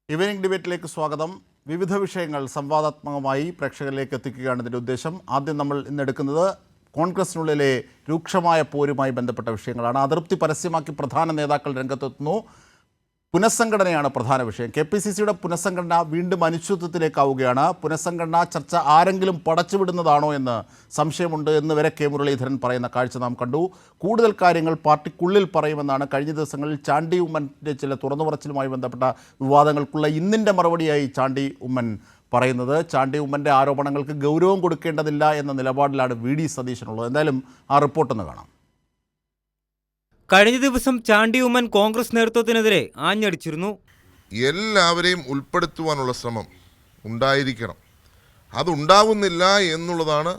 Evening ഡിബേറ്റിലേക്ക് സ്വാഗതം. വിവിധ വിഷയങ്ങൾ സംവാദാത്മകമായി പ്രേക്ഷകരിലേക്ക് എത്തിക്കുകയാണ് ഇതിൻ്റെ ഉദ്ദേശം. ആദ്യം നമ്മൾ ഇന്നെടുക്കുന്നത് കോൺഗ്രസിനുള്ളിലെ രൂക്ഷമായ പോരുമായി ബന്ധപ്പെട്ട വിഷയങ്ങളാണ്. അതൃപ്തി പരസ്യമാക്കി പ്രധാന നേതാക്കൾ രംഗത്തെത്തുന്നു. പുനഃസംഘടനയാണ് പ്രധാന വിഷയം. KPCCയുടെ പുനഃസംഘടന വീണ്ടും അനിശ്ചിതത്വത്തിലേക്കാവുകയാണ്. പുനഃസംഘടനാ ചർച്ച ആരെങ്കിലും പടച്ചുവിടുന്നതാണോ എന്ന് സംശയമുണ്ട് എന്ന് വരെ കെ മുരളീധരൻ പറയുന്ന കാഴ്ച നാം കണ്ടു. കൂടുതൽ കാര്യങ്ങൾ പാർട്ടിക്കുള്ളിൽ പറയുമെന്നാണ് കഴിഞ്ഞ ദിവസങ്ങളിൽ ചാണ്ടി ഉമ്മൻ്റെ ചില തുറന്നുപറച്ചിലുമായി ബന്ധപ്പെട്ട വിവാദങ്ങൾക്കുള്ള ഇന്നിൻ്റെ മറുപടിയായി ചാണ്ടി ഉമ്മൻ പറയുന്നത്. ചാണ്ടി ഉമ്മൻ്റെ ആരോപണങ്ങൾക്ക് ഗൗരവം കൊടുക്കേണ്ടതില്ല എന്ന നിലപാടിലാണ് VD സതീശനുള്ളത്. എന്തായാലും ആ റിപ്പോർട്ടൊന്ന് കാണാം. കഴിഞ്ഞ ദിവസം ചാണ്ടി ഉമ്മൻ കോൺഗ്രസ് നേതൃത്വത്തിനെതിരെ ആഞ്ഞടിച്ചിരുന്നു. എല്ലാവരെയും ഉൾപ്പെടുത്തുവാനുള്ള ശ്രമം ഉണ്ടായിരിക്കണം. അതുണ്ടാവുന്നില്ല എന്നുള്ളതാണ്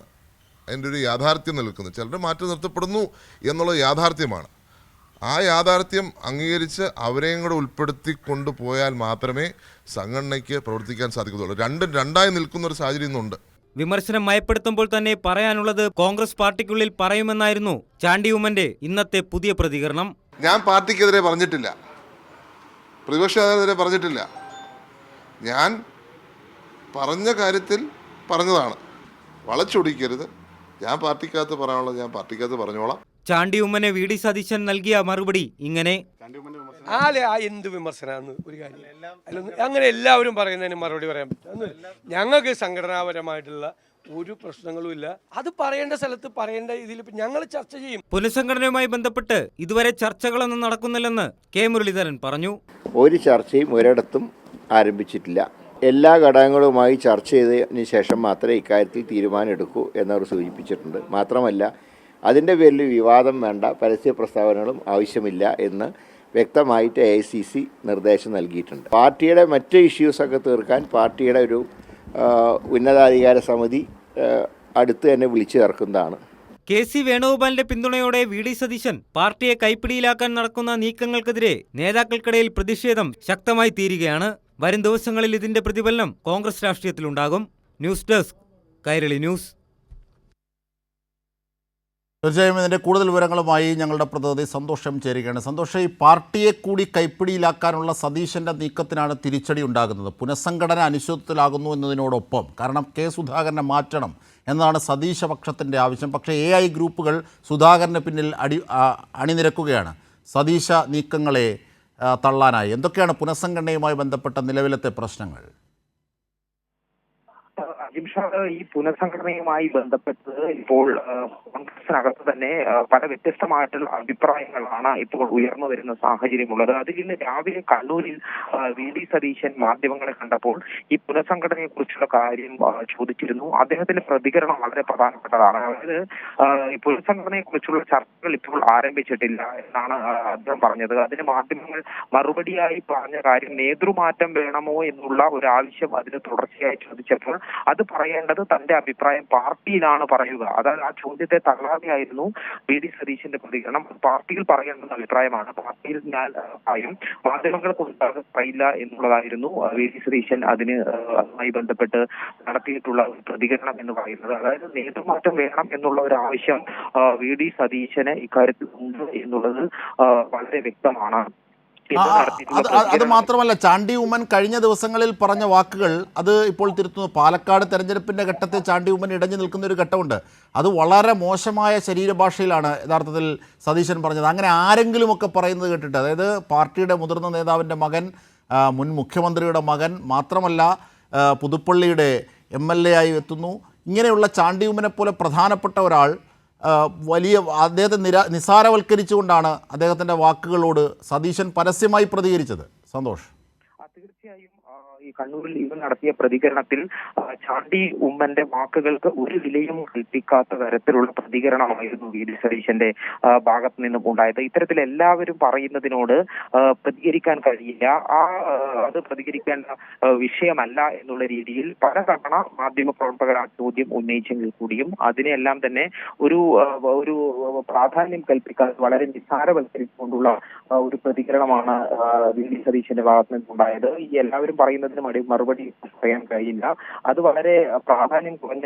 അതിൻ്റെ ഒരു യാഥാർത്ഥ്യം നിൽക്കുന്നത്. ചിലർ മാറ്റി നിർത്തപ്പെടുന്നു എന്നുള്ളത് യാഥാർത്ഥ്യമാണ്. ആ യാഥാർത്ഥ്യം അംഗീകരിച്ച് അവരെയും കൂടെ ഉൾപ്പെടുത്തി കൊണ്ടുപോയാൽ മാത്രമേ സംഘടനയ്ക്ക് പ്രവർത്തിക്കാൻ സാധിക്കത്തുള്ളൂ. രണ്ടും രണ്ടായി നിൽക്കുന്ന ഒരു സാഹചര്യം ഇന്നുണ്ട്. വിമർശനം മയപ്പെടുത്തുമ്പോൾ തന്നെ പറയാനുള്ളത് കോൺഗ്രസ് പാർട്ടിക്കുള്ളിൽ പറയുമെന്നായിരുന്നു ചാണ്ടി ഉമ്മന്റെ ഇന്നത്തെ പുതിയ പ്രതികരണം. ഞാൻ പാർട്ടിക്കെതിരെ പറഞ്ഞിട്ടില്ല, പ്രതിപക്ഷത്തിനെതിരെ പറഞ്ഞിട്ടില്ല. ഞാൻ പറഞ്ഞ കാര്യത്തിൽ പറഞ്ഞതാണ്. വളച്ചൊടിക്കരുത്. ഞാൻ പാർട്ടിക്കകത്ത് പറയാനുള്ളത് ഞാൻ പാർട്ടിക്കകത്ത് പറഞ്ഞോളാം. ചാണ്ടി ഉമ്മനെ VD സതീശൻ നൽകിയ മറുപടി ഇങ്ങനെ: എന്ത് വിമർശനമാണ് ഒരു കാര്യം അങ്ങനെ എല്ലാവരും പറയുന്നതിന് മറുപടി പറയാൻ പറ്റും. ഞങ്ങൾക്ക് സംഘടനാപരമായിട്ടുള്ള ഒരു പ്രശ്നങ്ങളും ഇല്ല. അത് പറയേണ്ട സ്ഥലത്ത് പറയേണ്ട ഇതിൽ ഞങ്ങൾ ചർച്ച ചെയ്യും. പുനഃസംഘടനയുമായി ബന്ധപ്പെട്ട് ഇതുവരെ ചർച്ചകളൊന്നും നടക്കുന്നില്ലെന്ന് കെ മുരളീധരൻ പറഞ്ഞു. ഒരു ചർച്ചയും ഒരിടത്തും ആരംഭിച്ചിട്ടില്ല. എല്ലാ ഘടകങ്ങളുമായി ചർച്ച ചെയ്തതിന് ശേഷം മാത്രമേ ഇക്കാര്യത്തിൽ തീരുമാനം എടുക്കൂ എന്നവർ സൂചിപ്പിച്ചിട്ടുണ്ട്. മാത്രമല്ല, അതിൻ്റെ പേരിൽ വിവാദം വേണ്ട, പരസ്യ പ്രസ്താവനകളും ആവശ്യമില്ല എന്ന് വ്യക്തമായിട്ട് AICC നിർദ്ദേശം നൽകിയിട്ടുണ്ട്. പാർട്ടിയുടെ മറ്റ് ഇഷ്യൂസൊക്കെ തീർക്കാൻ പാർട്ടിയുടെ ഒരു ഉന്നതാധികാര സമിതി അടുത്ത് തന്നെ വിളിച്ചു ചേർക്കുന്നതാണ്. KC വേണുഗോപാലിന്റെ പിന്തുണയോടെ VD സതീശൻ പാർട്ടിയെ കൈപ്പിടിയിലാക്കാൻ നടക്കുന്ന നീക്കങ്ങൾക്കെതിരെ നേതാക്കൾക്കിടയിൽ പ്രതിഷേധം ശക്തമായി തീരുകയാണ്. വരും ദിവസങ്ങളിൽ ഇതിന്റെ പ്രതിഫലനം കോൺഗ്രസ് രാഷ്ട്രീയത്തിലുണ്ടാകും. News desk, Kairali news. തീർച്ചയായും ഇതിൻ്റെ കൂടുതൽ വിവരങ്ങളുമായി ഞങ്ങളുടെ പ്രതിനിധി സന്തോഷം ചേരുകയാണ്. സന്തോഷം, ഈ പാർട്ടിയെ കൂടി കൈപ്പിടിയിലാക്കാനുള്ള സതീശൻ്റെ നീക്കത്തിനാണ് തിരിച്ചടി ഉണ്ടാകുന്നത്. പുനഃസംഘടന അനിശ്ചിതത്വത്തിലാകുന്നു എന്നതിനോടൊപ്പം, കാരണം K സുധാകരനെ മാറ്റണം എന്നതാണ് സതീശപക്ഷത്തിൻ്റെ ആവശ്യം. പക്ഷേ AI ഗ്രൂപ്പുകൾ സുധാകരന് പിന്നിൽ അണിനിരക്കുകയാണ് സതീശ നീക്കങ്ങളെ തള്ളാനായി. എന്തൊക്കെയാണ് പുനഃസംഘടനയുമായി ബന്ധപ്പെട്ട നിലവിലത്തെ പ്രശ്നങ്ങൾ? ഈ പുനഃസംഘടനയുമായി ബന്ധപ്പെട്ട് ഇപ്പോൾ കോൺഗ്രസിനകത്ത് തന്നെ പല വ്യത്യസ്തമായിട്ടുള്ള അഭിപ്രായങ്ങളാണ് ഇപ്പോൾ ഉയർന്നു വരുന്ന സാഹചര്യമുള്ളത്. അതിൽ ഇന്ന് രാവിലെ കണ്ണൂരിൽ VD സതീശൻ മാധ്യമങ്ങളെ കണ്ടപ്പോൾ ഈ പുനഃസംഘടനയെ കുറിച്ചുള്ള കാര്യം ചോദിച്ചിരുന്നു. അദ്ദേഹത്തിന്റെ പ്രതികരണം വളരെ പ്രധാനപ്പെട്ടതാണ്. അതായത് ഈ പുനഃസംഘടനയെ കുറിച്ചുള്ള ചർച്ചകൾ ഇപ്പോൾ ആരംഭിച്ചിട്ടില്ല എന്നാണ് അദ്ദേഹം പറഞ്ഞത്. അതിന് മാധ്യമങ്ങൾ മറുപടിയായി പറഞ്ഞ കാര്യം നേതൃമാറ്റം വേണമോ എന്നുള്ള ഒരു ആവശ്യം അതിന് തുടർച്ചയായി ചോദിച്ചപ്പോൾ അത് പറയേണ്ടത് തന്റെ അഭിപ്രായം പാർട്ടിയിലാണ് പറയുക. അതായത് ആ ചോദ്യത്തെ തള്ളാതെയായിരുന്നു VD സതീശന്റെ പ്രതികരണം. പാർട്ടിയിൽ പറയേണ്ടുന്ന അഭിപ്രായമാണ്, പാർട്ടിയിൽ ഞാൻ പറയും, മാധ്യമങ്ങൾ പറയില്ല എന്നുള്ളതായിരുന്നു VD സതീശൻ അതുമായി ബന്ധപ്പെട്ട് നടത്തിയിട്ടുള്ള പ്രതികരണം എന്ന് പറയുന്നത്. അതായത് നേതൃമാറ്റം വേണം എന്നുള്ള ഒരു ആവശ്യം VD സതീശന് ഇക്കാര്യത്തിൽ ഉണ്ട് എന്നുള്ളത് വളരെ വ്യക്തമാണ്. അത് മാത്രമല്ല, ചാണ്ടി ഉമ്മൻ കഴിഞ്ഞ ദിവസങ്ങളിൽ പറഞ്ഞ വാക്കുകൾ അത് ഇപ്പോൾ തിരുത്തുന്നു. പാലക്കാട് തെരഞ്ഞെടുപ്പിൻ്റെ ഘട്ടത്തിൽ ചാണ്ടി ഉമ്മൻ ഇടഞ്ഞു നിൽക്കുന്ന ഒരു ഘട്ടമുണ്ട്. അത് വളരെ മോശമായ ശരീരഭാഷയിലാണ് യഥാർത്ഥത്തിൽ സതീശൻ പറഞ്ഞത്. അങ്ങനെ ആരെങ്കിലുമൊക്കെ പറയുന്നത് കേട്ടിട്ട്, അതായത് പാർട്ടിയുടെ മുതിർന്ന നേതാവിൻ്റെ മകൻ, മുൻ മുഖ്യമന്ത്രിയുടെ മകൻ, മാത്രമല്ല പുതുപ്പള്ളിയുടെ MLA ആയി എത്തുന്നു. ഇങ്ങനെയുള്ള ചാണ്ടി ഉമ്മനെ പോലെ പ്രധാനപ്പെട്ട ഒരാൾ വലിയ അദ്ദേഹത്തെ നിസാരവൽക്കരിച്ചുകൊണ്ടാണ് അദ്ദേഹത്തിൻ്റെ വാക്കുകളോട് സതീശൻ പരസ്യമായി പ്രതികരിച്ചത്. സന്തോഷ്, തീർച്ചയായും ഈ കണ്ണൂരിൽ ഇവർ നടത്തിയ പ്രതികരണത്തിൽ ചാണ്ടി ഉമ്മന്റെ വാക്കുകൾക്ക് ഒരു വിലയും കൽപ്പിക്കാത്ത തരത്തിലുള്ള പ്രതികരണമായിരുന്നു VD സതീശന്റെ ഭാഗത്ത് നിന്നും ഉണ്ടായത്. ഇത്തരത്തിൽ എല്ലാവരും പറയുന്നതിനോട് പ്രതികരിക്കാൻ കഴിയില്ല, അത് പ്രതികരിക്കേണ്ട വിഷയമല്ല എന്നുള്ള രീതിയിൽ പലതവണ മാധ്യമ പ്രവർത്തകർ ആ ചോദ്യം ഉന്നയിച്ചെങ്കിൽ കൂടിയും അതിനെല്ലാം തന്നെ ഒരു പ്രാധാന്യം കൽപ്പിക്കാതെ വളരെ നിസ്സാരവൽക്കരിച്ചുകൊണ്ടുള്ള ഒരു പ്രതികരണമാണ് VD സതീശന്റെ ഭാഗത്ത് നിന്നുണ്ടായത്. ഈ എല്ലാവരും പറയുന്നത് അതിന് മറുപടി പറയാൻ കഴിയില്ല. അത് വളരെ പ്രാധാന്യം കുറഞ്ഞ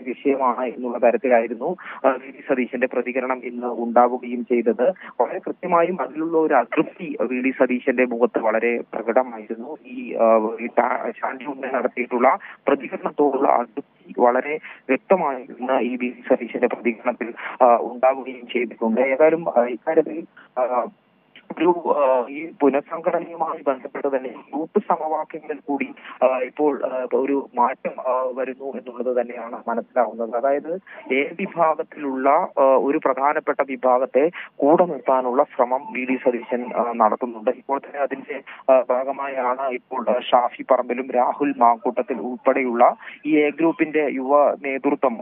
വിഷയമാണ് എന്നുള്ള തരത്തിലായിരുന്നു വി ഡി സതീശന്റെ പ്രതികരണം ഇന്ന് ഉണ്ടാവുകയും ചെയ്തത്. വളരെ കൃത്യമായും അതിലുള്ള ഒരു അതൃപ്തി വി ഡി സതീശന്റെ മുഖത്ത് വളരെ പ്രകടമായിരുന്നു. ഈ ചാണ്ടി ഉമ്മൻ നടത്തിയിട്ടുള്ള പ്രതികരണത്തോടുള്ള അതൃപ്തി വളരെ വ്യക്തമായി ഇന്ന് ഈ വി ഡി സതീശന്റെ പ്രതികരണത്തിൽ ഉണ്ടാവുകയും ചെയ്തിട്ടുണ്ട്. ഏതായാലും ഇക്കാര്യത്തിൽ ഈ പുനഃസംഘടനയുമായി ബന്ധപ്പെട്ട് തന്നെ ഗ്രൂപ്പ് സമവാക്യങ്ങളിൽ കൂടി ഇപ്പോൾ ഒരു മാറ്റം വരുന്നു എന്നുള്ളത് തന്നെയാണ് മനസ്സിലാവുന്നത്. അതായത് എ വിഭാഗത്തിലുള്ള ഒരു പ്രധാനപ്പെട്ട വിഭാഗത്തെ കൂടെ നിർത്താനുള്ള ശ്രമം വി ഡി സതീശൻ നടത്തുന്നുണ്ട്. ഇപ്പോൾ തന്നെ അതിന്റെ ഭാഗമായാണ് ഇപ്പോൾ ഷാഫി പറമ്പിലും രാഹുൽ മാങ്കൂട്ടത്തിൽ ഉൾപ്പെടെയുള്ള ഈ എ ഗ്രൂപ്പിന്റെ യുവ നേതൃത്വം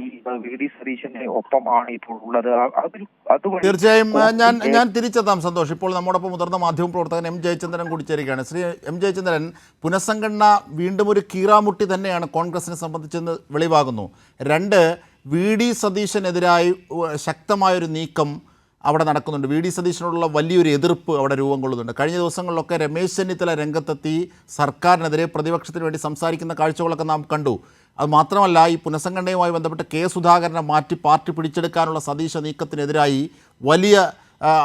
ഈ വി ഡി സതീശന്റെ ഒപ്പം ആണ് ഇപ്പോൾ ഉള്ളത്. തീർച്ചയായും ഞാൻ തിരിച്ചെത്താം സന്തോഷ്. ഇപ്പോൾ നമ്മോടൊപ്പം മുതിർന്ന മാധ്യമപ്രവർത്തകൻ എം ജയചന്ദ്രൻ കൂടി ചേരുകയാണ്. ശ്രീ എം ജയചന്ദ്രൻ, പുനഃസംഘടന വീണ്ടും ഒരു കീറാമുട്ടി തന്നെയാണ് കോൺഗ്രസിനെ സംബന്ധിച്ചെന്ന് വെളിവാകുന്നു. രണ്ട്, വി ഡി സതീശനെതിരായി ശക്തമായൊരു നീക്കം അവിടെ നടക്കുന്നുണ്ട്. വി ഡി സതീശനോടുള്ള വലിയൊരു എതിർപ്പ് അവിടെ രൂപം കൊള്ളുന്നുണ്ട്. കഴിഞ്ഞ ദിവസങ്ങളിലൊക്കെ രമേശ് ചെന്നിത്തല രംഗത്തെത്തി സർക്കാരിനെതിരെ പ്രതിപക്ഷത്തിന് വേണ്ടി സംസാരിക്കുന്ന കാഴ്ചകളൊക്കെ നാം കണ്ടു. അത് മാത്രമല്ല, ഈ പുനഃസംഘടനയുമായി ബന്ധപ്പെട്ട് കെ സുധാകരനെ മാറ്റി പാർട്ടി പിടിച്ചെടുക്കാനുള്ള സതീശ നീക്കത്തിനെതിരായി വലിയ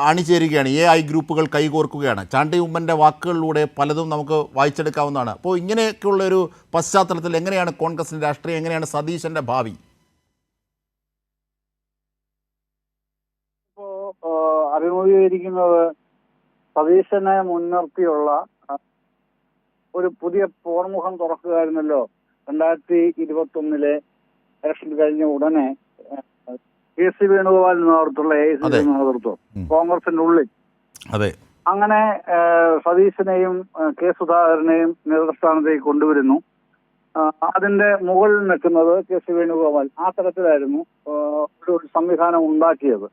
അണിചേരുകയാണ്. AI ഗ്രൂപ്പുകൾ കൈകോർക്കുകയാണ്. ചാണ്ടി ഉമ്മൻ്റെ വാക്കുകളിലൂടെ പലതും നമുക്ക് വായിച്ചെടുക്കാവുന്നതാണ്. അപ്പോൾ ഇങ്ങനെയൊക്കെയുള്ളൊരു പശ്ചാത്തലത്തിൽ എങ്ങനെയാണ് കോൺഗ്രസിൻ്റെ രാഷ്ട്രീയം, എങ്ങനെയാണ് സതീശൻ്റെ ഭാവി? ഇപ്പോൾ അഭിമുഖീകരിക്കുന്നത് സതീശനെ മുൻനിർത്തിയുള്ള ഒരു പുതിയ പോർമുഖം തുറക്കുകയായിരുന്നല്ലോ 2021 ഇലക്ഷൻ കഴിഞ്ഞ ഉടനെ KC വേണുഗോപാൽ നേതൃത്വമുള്ള AICC നേതൃത്വം കോൺഗ്രസിന്റെ ഉള്ളിൽ. അതെ, അങ്ങനെ സതീശനെയും കെ സുധാകരനെയും നേതൃസ്ഥാനത്തേക്ക് കൊണ്ടുവരുന്നു. അതിന്റെ മുകളിൽ നിൽക്കുന്നത് KC വേണുഗോപാൽ. ആ തരത്തിലായിരുന്നു ഒരു സംവിധാനം ഉണ്ടാക്കിയത്.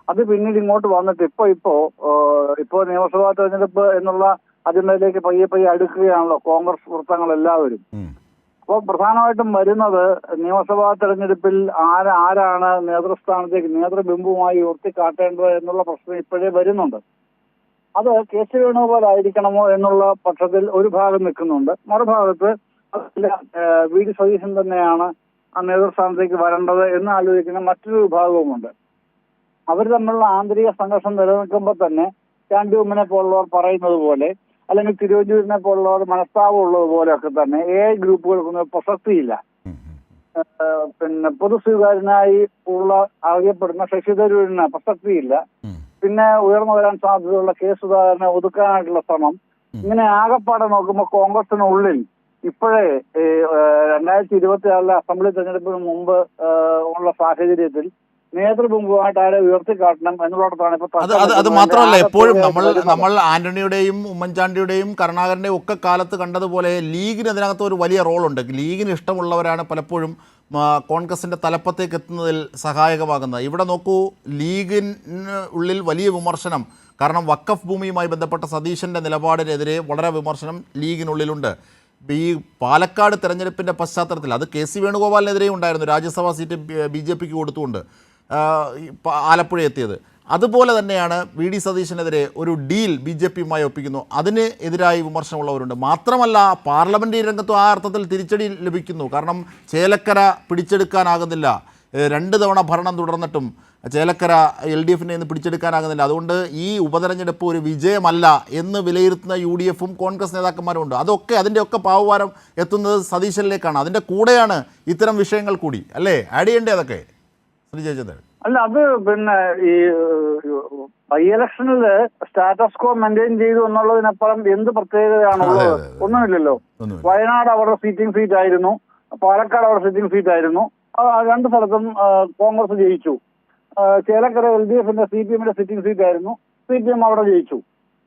അത് പിന്നീട് ഇങ്ങോട്ട് വന്നിട്ട് ഇപ്പോ നിയമസഭാ തെരഞ്ഞെടുപ്പ് എന്നുള്ള അജണ്ടയിലേക്ക് പയ്യെ അടുക്കുകയാണല്ലോ കോൺഗ്രസ് വൃത്തങ്ങളെല്ലാവരും. അപ്പോൾ പ്രധാനമായിട്ടും വരുന്നത് നിയമസഭാ തെരഞ്ഞെടുപ്പിൽ ആരാണ് നേതൃസ്ഥാനത്തേക്ക് നേതൃബിംബവുമായി ഉയർത്തിക്കാട്ടേണ്ടത് എന്നുള്ള പ്രശ്നം ഇപ്പോഴേ വരുന്നുണ്ട്. അത് KC വേണുഗോപാൽ ആയിരിക്കണമോ എന്നുള്ള പക്ഷത്തിൽ ഒരു ഭാഗം നിൽക്കുന്നുണ്ട്. മറുഭാഗത്ത് വി ഡി സതീശൻ തന്നെയാണ് ആ നേതൃസ്ഥാനത്തേക്ക് വരേണ്ടത് എന്ന് ആലോചിക്കുന്ന മറ്റൊരു വിഭാഗവുമുണ്ട്. അവർ തമ്മിലുള്ള ആന്തരിക സംഘർഷം നിലനിൽക്കുമ്പോൾ തന്നെ ചാണ്ടി ഉമ്മനെ പോലുള്ളവർ പറയുന്നത് പോലെ, അല്ലെങ്കിൽ തിരുവഞ്ചൂരിനെ പോലുള്ളവർ മനസ്താപം ഉള്ളതുപോലെയൊക്കെ തന്നെ AI ഗ്രൂപ്പുകൾക്കൊന്നും പ്രസക്തിയില്ല. പിന്നെ പൊതുസ്വീകാരനായി അറിയപ്പെടുന്ന ശശി തരൂരിന് പ്രസക്തിയില്ല. പിന്നെ ഉയർന്നു വരാൻ സാധ്യതയുള്ള കെ സുധാകരനെ ഒതുക്കാനായിട്ടുള്ള ശ്രമം, ഇങ്ങനെ ആകെപ്പാടെ നോക്കുമ്പോൾ കോൺഗ്രസിനുള്ളിൽ ഇപ്പോഴേ 2026 അസംബ്ലി തെരഞ്ഞെടുപ്പിന് മുമ്പ് ഉള്ള സാഹചര്യത്തിൽ നേതൃബിംബുമായിട്ട് ആരെ ഉയർത്തിക്കാട്ടണം എന്നുള്ളതാണ് ഇപ്പൊ. അത് മാത്രമല്ല, എപ്പോഴും നമ്മൾ ആന്റണിയുടെയും ഉമ്മൻചാണ്ടിയുടെയും കരുണാകരന്റെയും ഒക്കെ കാലത്ത് കണ്ടതുപോലെ ലീഗിന് അതിനകത്ത് ഒരു വലിയ റോളുണ്ട്. ലീഗിന് ഇഷ്ടമുള്ളവരാണ് പലപ്പോഴും കോൺഗ്രസിന്റെ തലപ്പത്തേക്ക് എത്തുന്നതിൽ സഹായകമാകുന്നത്. ഇവിടെ നോക്കൂ, ലീഗിന് ഉള്ളിൽ വലിയ വിമർശനം. കാരണം വഖഫ് ഭൂമിയുമായി ബന്ധപ്പെട്ട സതീശന്റെ നിലപാടിനെതിരെ വളരെ വിമർശനം ലീഗിനുള്ളിലുണ്ട്. ഈ പാലക്കാട് തെരഞ്ഞെടുപ്പിൻ്റെ പശ്ചാത്തലത്തിൽ അത് KC വേണുഗോപാലിനെതിരെയും ഉണ്ടായിരുന്നു. രാജ്യസഭാ സീറ്റ് BJPക്ക് കൊടുത്തുകൊണ്ട് ആലപ്പുഴ എത്തിയത്. അതുപോലെ തന്നെയാണ് വി ഡി സതീശനെതിരെ ഒരു ഡീൽ BJPയുമായി ഒപ്പിക്കുന്നു. അതിന് എതിരായി വിമർശനമുള്ളവരുണ്ട്. മാത്രമല്ല, പാർലമെൻ്ററി രംഗത്തും ആ അർത്ഥത്തിൽ തിരിച്ചടി ലഭിക്കുന്നു. കാരണം ചേലക്കര പിടിച്ചെടുക്കാനാകുന്നില്ല. 2 തവണ ഭരണം തുടർന്നിട്ടും ചേലക്കര LDFനെ ഇന്ന് പിടിച്ചെടുക്കാനാകുന്നില്ല. അതുകൊണ്ട് ഈ ഉപതെരഞ്ഞെടുപ്പ് ഒരു വിജയമല്ല എന്ന് വിലയിരുത്തുന്ന UDFും കോൺഗ്രസ് നേതാക്കന്മാരും ഉണ്ട്. അതിൻ്റെയൊക്കെ പാവുഭാരം എത്തുന്നത് സതീശനിലേക്കാണ്. അതിൻ്റെ കൂടെയാണ് ഇത്തരം വിഷയങ്ങൾ കൂടി, അല്ലേ ആഡ് ചെയ്യേണ്ടേ അതൊക്കെ? ശ്രീ ജയചന്ദ്രൻ. അല്ല, അത് പിന്നെ ഈ ബൈ ഇലക്ഷനില് സ്റ്റാറ്റസ് കോ മെയിൻറ്റെയിൻ ചെയ്തു എന്നുള്ളതിനപ്പുറം എന്ത് പ്രത്യേകതയാണുള്ളത്? ഒന്നുമില്ലല്ലോ. വയനാട് അവരുടെ സിറ്റിംഗ് സീറ്റ് ആയിരുന്നു, പാലക്കാട് അവരുടെ സിറ്റിംഗ് സീറ്റ് ആയിരുന്നു. 2 സ്ഥലത്തും കോൺഗ്രസ് ജയിച്ചു. ചേലക്കര LDFന്റെ CPMന്റെ സിറ്റിംഗ് സീറ്റ് ആയിരുന്നു, CPM അവിടെ ജയിച്ചു.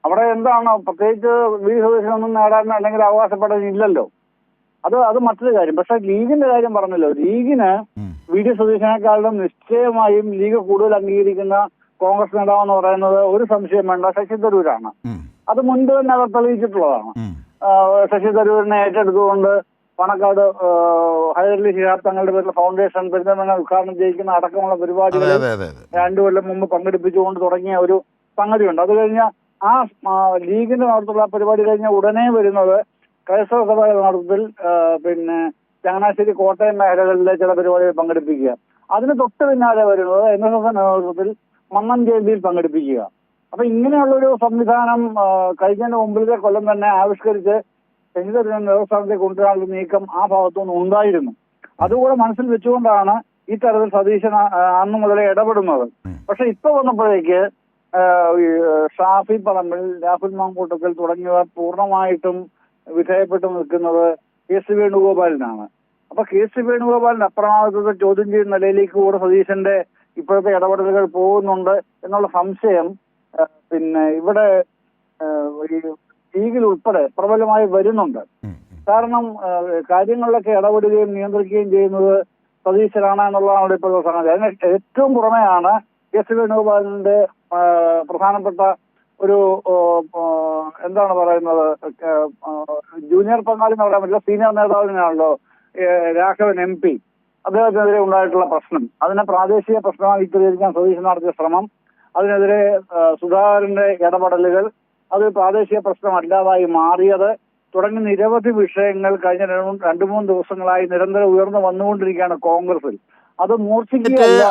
അവിടെ എന്താണ് പ്രത്യേകിച്ച് വി സതീശനൊന്നും നേടാൻ അല്ലെങ്കിൽ അവകാശപ്പെടാനില്ലല്ലോ. അത് മറ്റൊരു കാര്യം. പക്ഷെ ലീഗിന്റെ കാര്യം പറഞ്ഞല്ലോ, ലീഗിന് വി ഡി സതീശനേക്കാളും നിശ്ചയമായും ലീഗ് കൂടുതൽ അംഗീകരിക്കുന്ന കോൺഗ്രസ് നേതാവെന്ന് പറയുന്നത് ഒരു സംശയം വേണ്ട, ശശി തരൂരാണ്. അത് മുൻപ് തന്നെ അവർ തെളിയിച്ചിട്ടുള്ളതാണ്. ശശി തരൂരിനെ ഏറ്റെടുത്തുകൊണ്ട് പണക്കാട് ഹൈദരലി ശിഹാബ് തങ്ങളുടെ പേരിൽ ഫൗണ്ടേഷൻ പെരുന്തൽമണ്ണ ഉദ്ഘാടനം ചെയ്യിക്കുന്ന അടക്കമുള്ള പരിപാടികൾ 2 കൊല്ലം മുമ്പ് പങ്കെടുപ്പിച്ചുകൊണ്ട് തുടങ്ങിയ ഒരു സംഗതിയുണ്ട്. അത് കഴിഞ്ഞ ആ ലീഗിന്റെ നേതൃത്വത്തിലുള്ള പരിപാടി കഴിഞ്ഞ ഉടനെ വരുന്നത് ക്രൈസ്തവ സഭയുടെ നേതൃത്വത്തിൽ പിന്നെ ചങ്ങനാശ്ശേരി കോട്ടയം മേഖലകളിലെ ചില പരിപാടികൾ പങ്കെടുപ്പിക്കുക. അതിന് തൊട്ട് പിന്നാലെ വരുന്നത് NSS നേതൃത്വത്തിൽ മന്നം ജയന്തിയിൽ പങ്കെടുപ്പിക്കുക. അപ്പൊ ഇങ്ങനെയുള്ളൊരു സംവിധാനം കഴിഞ്ഞതിന് മുമ്പിലത്തെ കൊല്ലം തന്നെ ആവിഷ്കരിച്ച് ശശിധരൻ നേതൃസ്ഥാനത്തേക്ക് കൊണ്ടുവരാനുള്ള നീക്കം ആ ഭാഗത്തുനിന്ന് ഉണ്ടായിരുന്നു. അതുകൂടെ മനസ്സിൽ വെച്ചുകൊണ്ടാണ് ഈ തരത്തിൽ സതീശൻ അന്ന് മുതലേ ഇടപെടുന്നത്. പക്ഷെ ഇപ്പൊ വന്നപ്പോഴേക്ക് ഷാഫി പറമ്പിൽ, രാഹുൽ മാങ്കൂട്ടത്തിൽ തുടങ്ങിയവർ പൂർണ്ണമായിട്ടും വിധേയപ്പെട്ടു നിൽക്കുന്നത് KC വേണുഗോപാലിനാണ്. അപ്പൊ KC വേണുഗോപാലിന്റെ അപ്രമാദിത്വത്തെ ചോദ്യം ചെയ്യുന്ന നിലയിലേക്ക് കൂടെ സതീശന്റെ ഇപ്പോഴത്തെ ഇടപെടലുകൾ പോകുന്നുണ്ട് എന്നുള്ള സംശയം പിന്നെ ഇവിടെ ഈ ലീഗിൽ ഉൾപ്പെടെ പ്രബലമായി വരുന്നുണ്ട്. കാരണം കാര്യങ്ങളിലൊക്കെ ഇടപെടുകയും നിയന്ത്രിക്കുകയും ചെയ്യുന്നത് സതീശനാണ് എന്നുള്ളതാണ് ഇവിടെ ഇപ്പോഴത്തെ സംഗതി. അതിന് ഏറ്റവും പുറമെയാണ് KC വേണുഗോപാലിന്റെ പ്രധാനപ്പെട്ട ഒരു എന്താണ് പറയുന്നത്, ജൂനിയർ പങ്കാളി എന്ന് പറയാൻ പറ്റില്ല, സീനിയർ നേതാവിനാണല്ലോ രാഘവൻ MP. അദ്ദേഹത്തിനെതിരെ ഉണ്ടായിട്ടുള്ള പ്രശ്നം, അതിനെ പ്രാദേശിക പ്രശ്നമായി ചിത്രീകരിക്കാൻ സതീശൻ നടത്തിയ ശ്രമം, അതിനെതിരെ സുധാകരന്റെ ഇടപെടലുകൾ, അത് പ്രാദേശിക പ്രശ്നമല്ലാതായി മാറിയത് തുടങ്ങി നിരവധി വിഷയങ്ങൾ കഴിഞ്ഞ 2-3 ദിവസങ്ങളായി നിരന്തരം ഉയർന്നു വന്നുകൊണ്ടിരിക്കുകയാണ് കോൺഗ്രസിൽ. അത്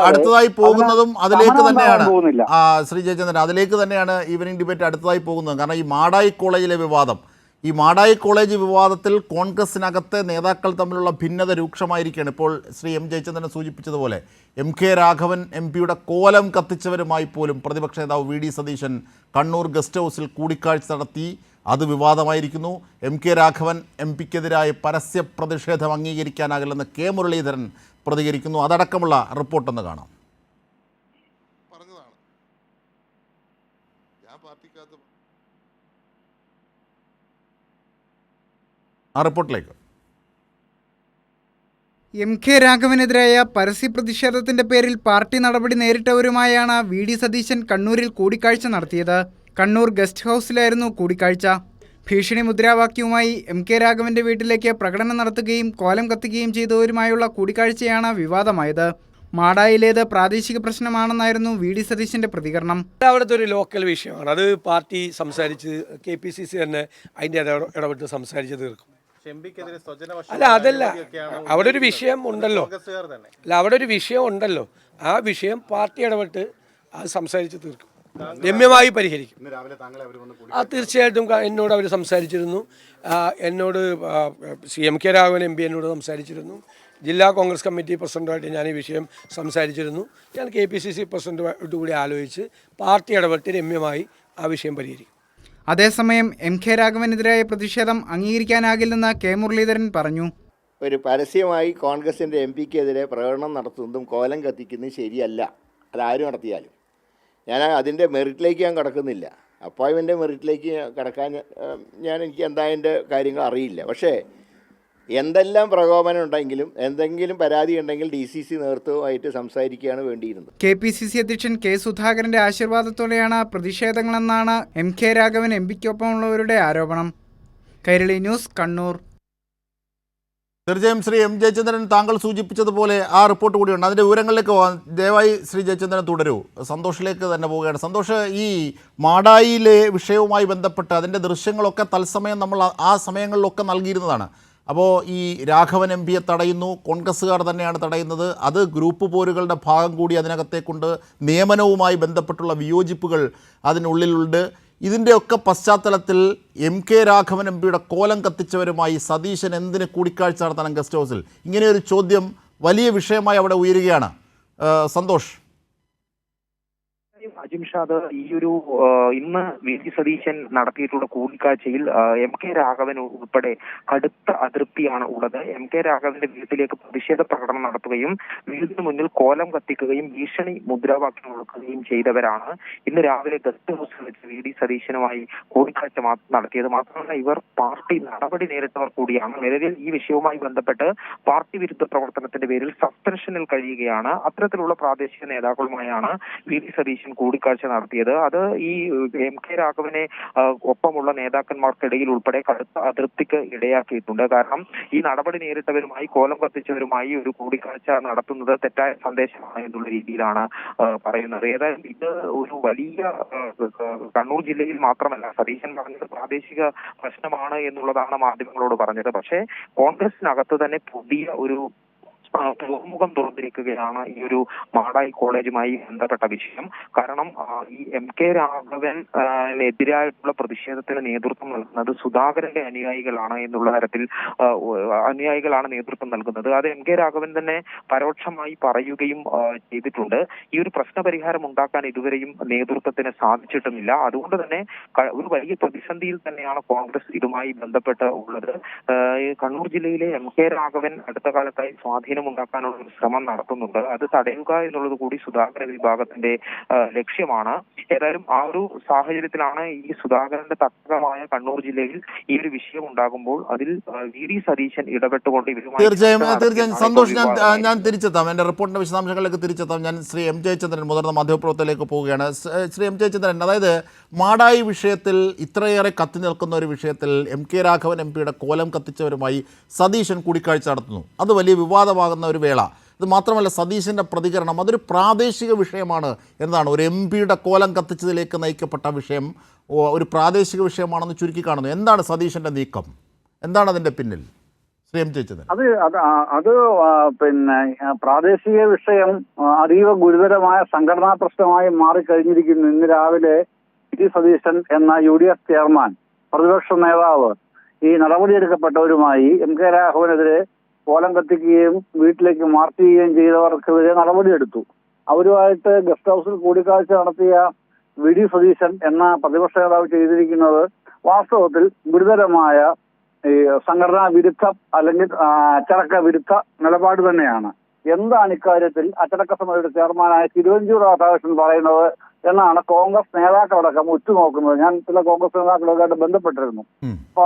അടുത്തതായി പോകുന്നതും അതിലേക്ക് തന്നെയാണ്. ശ്രീ ജയചന്ദ്രൻ, അതിലേക്ക് തന്നെയാണ് ഈവനിംഗ് ഡിബേറ്റ് അടുത്തതായി പോകുന്നത്. കാരണം ഈ മാടായി കോളേജിലെ വിവാദം, ഈ മാടായി കോളേജ് വിവാദത്തിൽ കോൺഗ്രസിനകത്തെ നേതാക്കൾ തമ്മിലുള്ള ഭിന്നത രൂക്ഷമായിരിക്കുകയാണ്. ഇപ്പോൾ ശ്രീ M ജയചന്ദ്രൻ സൂചിപ്പിച്ചതുപോലെ MK രാഘവൻ MP-യുടെ കോലം കത്തിച്ചവരുമായി പോലും പ്രതിപക്ഷ നേതാവ് VD സതീശൻ കണ്ണൂർ ഗസ്റ്റ് ഹൗസിൽ കൂടിക്കാഴ്ച നടത്തി. അത് വിവാദമായിരിക്കുന്നു. MK രാഘവൻ MP-ക്കെതിരായ പരസ്യ പ്രതിഷേധം അംഗീകരിക്കാനാകില്ലെന്ന് K മുരളീധരൻ പ്രതികരിക്കുന്നു. അതടക്കമുള്ള റിപ്പോർട്ടൊന്ന് കാണാം. പറഞ്ഞതാണ് ഞാൻ പാർട്ടിക്കകത്ത് ആ റിപ്പോർട്ടിലേക്ക്. MK രാഘവനെതിരായ പരസ്യ പ്രതിഷേധത്തിന്റെ പേരിൽ പാർട്ടി നടപടി നേരിട്ടവരുമായാണ് VD സതീശൻ കണ്ണൂരിൽ കൂടിക്കാഴ്ച നടത്തിയത്. കണ്ണൂർ ഗസ്റ്റ് ഹൗസിലായിരുന്നു കൂടിക്കാഴ്ച. ഭീഷണി മുദ്രാവാക്യവുമായി MK രാഘവന്റെ വീട്ടിലേക്ക് പ്രകടനം നടത്തുകയും കോലം കത്തിക്കുകയും ചെയ്തവരുമായുള്ള കൂടിക്കാഴ്ചയാണ് വിവാദമായത്. മാടായിലേത് പ്രാദേശിക പ്രശ്നമാണെന്നായിരുന്നു VD സതീശന്റെ പ്രതികരണം. അവിടുത്തെ ഒരു ലോക്കൽ വിഷയമാണ്. അത് പാർട്ടി സംസാരിച്ച് KPCC തന്നെ അതിൻ്റെ ഇടപെട്ട് സംസാരിച്ച് തീർക്കും. അല്ല, അതല്ല, അവിടെ ഒരു വിഷയം ഉണ്ടല്ലോ. അല്ല, അവിടെ ഒരു വിഷയം ഉണ്ടല്ലോ. ആ വിഷയം പാർട്ടി ഇടപെട്ട് അത് സംസാരിച്ച് തീർക്കും, രമ്യമായി പരിഹരിക്കും. തീർച്ചയായിട്ടും എന്നോട് അവർ സംസാരിച്ചിരുന്നു. എന്നോട് MK രാഘവൻ MP എന്നോട് സംസാരിച്ചിരുന്നു. ജില്ലാ കോൺഗ്രസ് കമ്മിറ്റി പ്രസിഡന്റുമായിട്ട് ഞാൻ ഈ വിഷയം സംസാരിച്ചിരുന്നു. ഞാൻ KPCC പ്രസിഡന്റുമായിട്ട് കൂടി ആലോചിച്ച് പാർട്ടി ഇടപെട്ട് രമ്യമായി ആ വിഷയം പരിഹരിക്കും. അതേസമയം MK രാഘവനെതിരായ പ്രതിഷേധം അംഗീകരിക്കാനാകില്ലെന്ന് K മുരളീധരൻ പറഞ്ഞു. ഒരു പരസ്യമായി കോൺഗ്രസിൻ്റെ MP-ക്കെതിരെ പ്രകടനം നടത്തുന്നതും കോലം കത്തിക്കുന്നതും ശരിയല്ല. അതാരും നടത്തിയാലും ഞാൻ അതിൻ്റെ മെറിറ്റിലേക്ക് ഞാൻ കടക്കുന്നില്ല. അപ്പോയിൻമെൻ്റ് മെറിറ്റിലേക്ക് കടക്കാൻ എനിക്ക് എന്തായതിൻ്റെ കാര്യങ്ങൾ അറിയില്ല. പക്ഷേ എന്തെല്ലാം പ്രകോപനം ഉണ്ടെങ്കിലും എന്തെങ്കിലും പരാതി ഉണ്ടെങ്കിൽ DCC നേതൃത്വവുമായിട്ട് സംസാരിക്കുകയാണ് വേണ്ടിയിരുന്നത്. KPCC അധ്യക്ഷൻ K സുധാകരന്റെ ആശീർവാദത്തോടെയാണ് പ്രതിഷേധങ്ങളെന്നാണ് MK രാഘവൻ MP-ക്കൊപ്പമുള്ളവരുടെ ആരോപണം. കൈരളി ന്യൂസ്, കണ്ണൂർ. തീർച്ചയായും ശ്രീ M ജയചന്ദ്രൻ, താങ്കൾ സൂചിപ്പിച്ചതുപോലെ ആ റിപ്പോർട്ട് കൂടിയുണ്ട്. അതിൻ്റെ വിവരങ്ങളിലേക്ക് പോകാൻ ദയവായി ശ്രീ ജയചന്ദ്രൻ തുടരൂ. സന്തോഷിലേക്ക് തന്നെ പോവുകയാണ്. സന്തോഷ്, ഈ മാടായിലെ വിഷയവുമായി ബന്ധപ്പെട്ട് അതിൻ്റെ ദൃശ്യങ്ങളൊക്കെ തത്സമയം നമ്മൾ ആ സമയങ്ങളിലൊക്കെ നൽകിയിരുന്നതാണ്. അപ്പോൾ ഈ രാഘവൻ MP-യെ തടയുന്നു, കോൺഗ്രസ്സുകാർ തന്നെയാണ് തടയുന്നത്. അത് ഗ്രൂപ്പ് പോരുകളുടെ ഭാഗം കൂടി അതിനകത്തേക്കുണ്ട്. നിയമനവുമായി ബന്ധപ്പെട്ടുള്ള വിയോജിപ്പുകൾ അതിനുള്ളിലുണ്ട്. ഇതിൻ്റെയൊക്കെ പശ്ചാത്തലത്തിൽ MK രാഘവൻ MP-യുടെ കോലം കത്തിച്ചവരുമായി സതീശൻ എന്തിന് കൂടിക്കാഴ്ച നടത്തണം ഗസ്റ്റ് ഹൗസിൽ? ഇങ്ങനെയൊരു ചോദ്യം വലിയ വിഷയമായി അവിടെ ഉയരുകയാണ്. സന്തോഷ്. അജിംഷാദ്, ഈ ഒരു ഇന്ന് VD സതീശൻ നടത്തിയിട്ടുള്ള കൂടിക്കാഴ്ചയിൽ MK രാഘവൻ ഉൾപ്പെടെ കടുത്ത അതൃപ്തിയാണ് ഉള്ളത്. MK രാഘവന്റെ വീട്ടിലേക്ക് പ്രതിഷേധ പ്രകടനം നടത്തുകയും വീടിന് മുന്നിൽ കോലം കത്തിക്കുകയും ഭീഷണി മുദ്രാവാക്യം മുഴക്കുകയും ചെയ്തവരാണ് ഇന്ന് രാവിലെ ഗസ്റ്റ് ഹൗസിൽ വെച്ച് VD സതീശനുമായി കൂടിക്കാഴ്ച നടത്തിയത്. മാത്രമല്ല, ഇവർ പാർട്ടി നടപടി നേരിട്ടവർ കൂടിയാണ്. നിലവിൽ ഈ വിഷയവുമായി ബന്ധപ്പെട്ട് പാർട്ടി വിരുദ്ധ പ്രവർത്തനത്തിന്റെ പേരിൽ സസ്പെൻഷനിൽ കഴിയുകയാണ്. അത്തരത്തിലുള്ള പ്രാദേശിക നേതാക്കളുമായാണ് VD സതീശൻ കൂടിക്കാഴ്ച കൂടിക്കാഴ്ച നടത്തിയത്. അത് ഈ MK രാഘവനെ ഒപ്പമുള്ള നേതാക്കന്മാർക്കിടയിൽ ഉൾപ്പെടെ കടുത്ത അതൃപ്തിക്ക് ഇടയാക്കിയിട്ടുണ്ട്. കാരണം ഈ നടപടി നേരിട്ടവരുമായി, കോലം കത്തിച്ചവരുമായി ഒരു കൂടിക്കാഴ്ച നടത്തുന്നത് തെറ്റായ സന്ദേശമാണ് എന്നുള്ള രീതിയിലാണ് പറയുന്നത്. ഏതായാലും ഇത് ഒരു വലിയ കണ്ണൂർ ജില്ലയിൽ മാത്രമല്ല, സതീശൻ പറഞ്ഞത് പ്രാദേശിക പ്രശ്നമാണ് എന്നുള്ളതാണ് മാധ്യമങ്ങളോട് പറഞ്ഞത്. പക്ഷേ കോൺഗ്രസിനകത്ത് തന്നെ പുതിയ ഒരു തുറമുഖം തുറന്നിരിക്കുകയാണ് ഈ ഒരു മാടായി കോളേജുമായി ബന്ധപ്പെട്ട വിഷയം. കാരണം ഈ MK രാഘവനെതിരായിട്ടുള്ള പ്രതിഷേധത്തിന് നേതൃത്വം നൽകുന്നത് സുധാകരന്റെ അനുയായികളാണ് എന്നുള്ള തരത്തിൽ അനുയായികളാണ് നേതൃത്വം നൽകുന്നത്. അത് MK രാഘവൻ തന്നെ പരോക്ഷമായി പറയുകയും ചെയ്തിട്ടുണ്ട്. ഈ ഒരു പ്രശ്നപരിഹാരം ഉണ്ടാക്കാൻ ഇതുവരെയും നേതൃത്വത്തിന് സാധിച്ചിട്ടുമില്ല. അതുകൊണ്ട് തന്നെ ഒരു വലിയ പ്രതിസന്ധിയിൽ തന്നെയാണ് കോൺഗ്രസ് ഇതുമായി ബന്ധപ്പെട്ട് ഉള്ളത്. കണ്ണൂർ ജില്ലയിലെ MK രാഘവൻ അടുത്ത കാലത്തായി സ്വാധീനം ഉണ്ടാക്കാനുള്ള ഒരു ശ്രമം നടത്തുന്നുണ്ട്. അത് തടയുക എന്നുള്ളത് കൂടി സുധാകര വിഭാഗത്തിന്റെ ലക്ഷ്യമാണ്. ഏതായാലും ആ ഒരു സാഹചര്യത്തിലാണ് ഈ സുധാകരന്റെ തട്ടകമായ കണ്ണൂർ ജില്ലയിൽ ഈ ഒരു വിഷയം ഉണ്ടാകുമ്പോൾ അതിൽ VD സതീശൻ ഇടപെട്ടുകൊണ്ട് തീർച്ചയായും സന്തോഷ്, ഞാൻ തിരിച്ചെത്താം. എൻ്റെ റിപ്പോർട്ടിന്റെ വിശദാംശങ്ങളിലേക്ക് തിരിച്ചെത്താം. ഞാൻ ശ്രീ M. ജയചന്ദ്രൻ, മുതിർന്ന മാധ്യമപ്രവർത്തകയിലേക്ക് പോവുകയാണ്. ശ്രീ M. ജയചന്ദ്രൻ, അതായത് മാടായി വിഷയത്തിൽ ഇത്രയേറെ കത്തി നിൽക്കുന്ന ഒരു വിഷയത്തിൽ MK രാഘവൻ MP-യുടെ കോലം കത്തിച്ചവരുമായി സതീശൻ കൂടിക്കാഴ്ച നടത്തുന്നു. അത് വലിയ വിവാദമാകുന്ന ഒരു വേള. ഇത് മാത്രമല്ല, സതീശൻ്റെ പ്രതികരണം അതൊരു പ്രാദേശിക വിഷയമാണ് എന്നതാണ്. ഒരു MP-യുടെ കോലം കത്തിച്ചതിലേക്ക് നയിക്കപ്പെട്ട വിഷയം ഒരു പ്രാദേശിക വിഷയമാണെന്ന് ചുരുക്കി കാണുന്നു. എന്താണ് സതീശൻ്റെ നീക്കം? എന്താണ് അതിൻ്റെ പിന്നിൽ? ശ്രീ M. ജയചന്ദ്രൻ. അത് പിന്നെ പ്രാദേശിക വിഷയം അതീവ ഗുരുതരമായ സംഘടനാ പ്രശ്നമായി മാറിക്കഴിഞ്ഞിരിക്കുന്നു. ഇന്ന് രാവിലെ VD സതീശൻ എന്ന UDF ചെയർമാൻ, പ്രതിപക്ഷ നേതാവ്, ഈ നടപടിയെടുക്കപ്പെട്ടവരുമായി MK രാഘവനെതിരെ കോലം കത്തിക്കുകയും വീട്ടിലേക്ക് മാർച്ച് ചെയ്യുകയും ചെയ്തവർക്കെതിരെ നടപടിയെടുത്തു. അവരുമായിട്ട് ഗസ്റ്റ് ഹൗസിൽ കൂടിക്കാഴ്ച നടത്തിയ VD സതീശൻ എന്ന പ്രതിപക്ഷ നേതാവ് ചെയ്തിരിക്കുന്നത് വാസ്തവത്തിൽ ഗുരുതരമായ ഈ സംഘടനാ വിരുദ്ധ അല്ലെങ്കിൽ അച്ചടക്ക വിരുദ്ധ നിലപാട് തന്നെയാണ്. എന്താണ് ഇക്കാര്യത്തിൽ അച്ചടക്ക സമിതിയുടെ ചെയർമാനായ തിരുവഞ്ചൂർ രാധാകൃഷ്ണൻ പറയുന്നത് എന്നാണ് കോൺഗ്രസ് നേതാക്കളടക്കം ഉറ്റുനോക്കുന്നത്. ഞാൻ ചില കോൺഗ്രസ് നേതാക്കളൊക്കെ ബന്ധപ്പെട്ടിരുന്നു. അപ്പൊ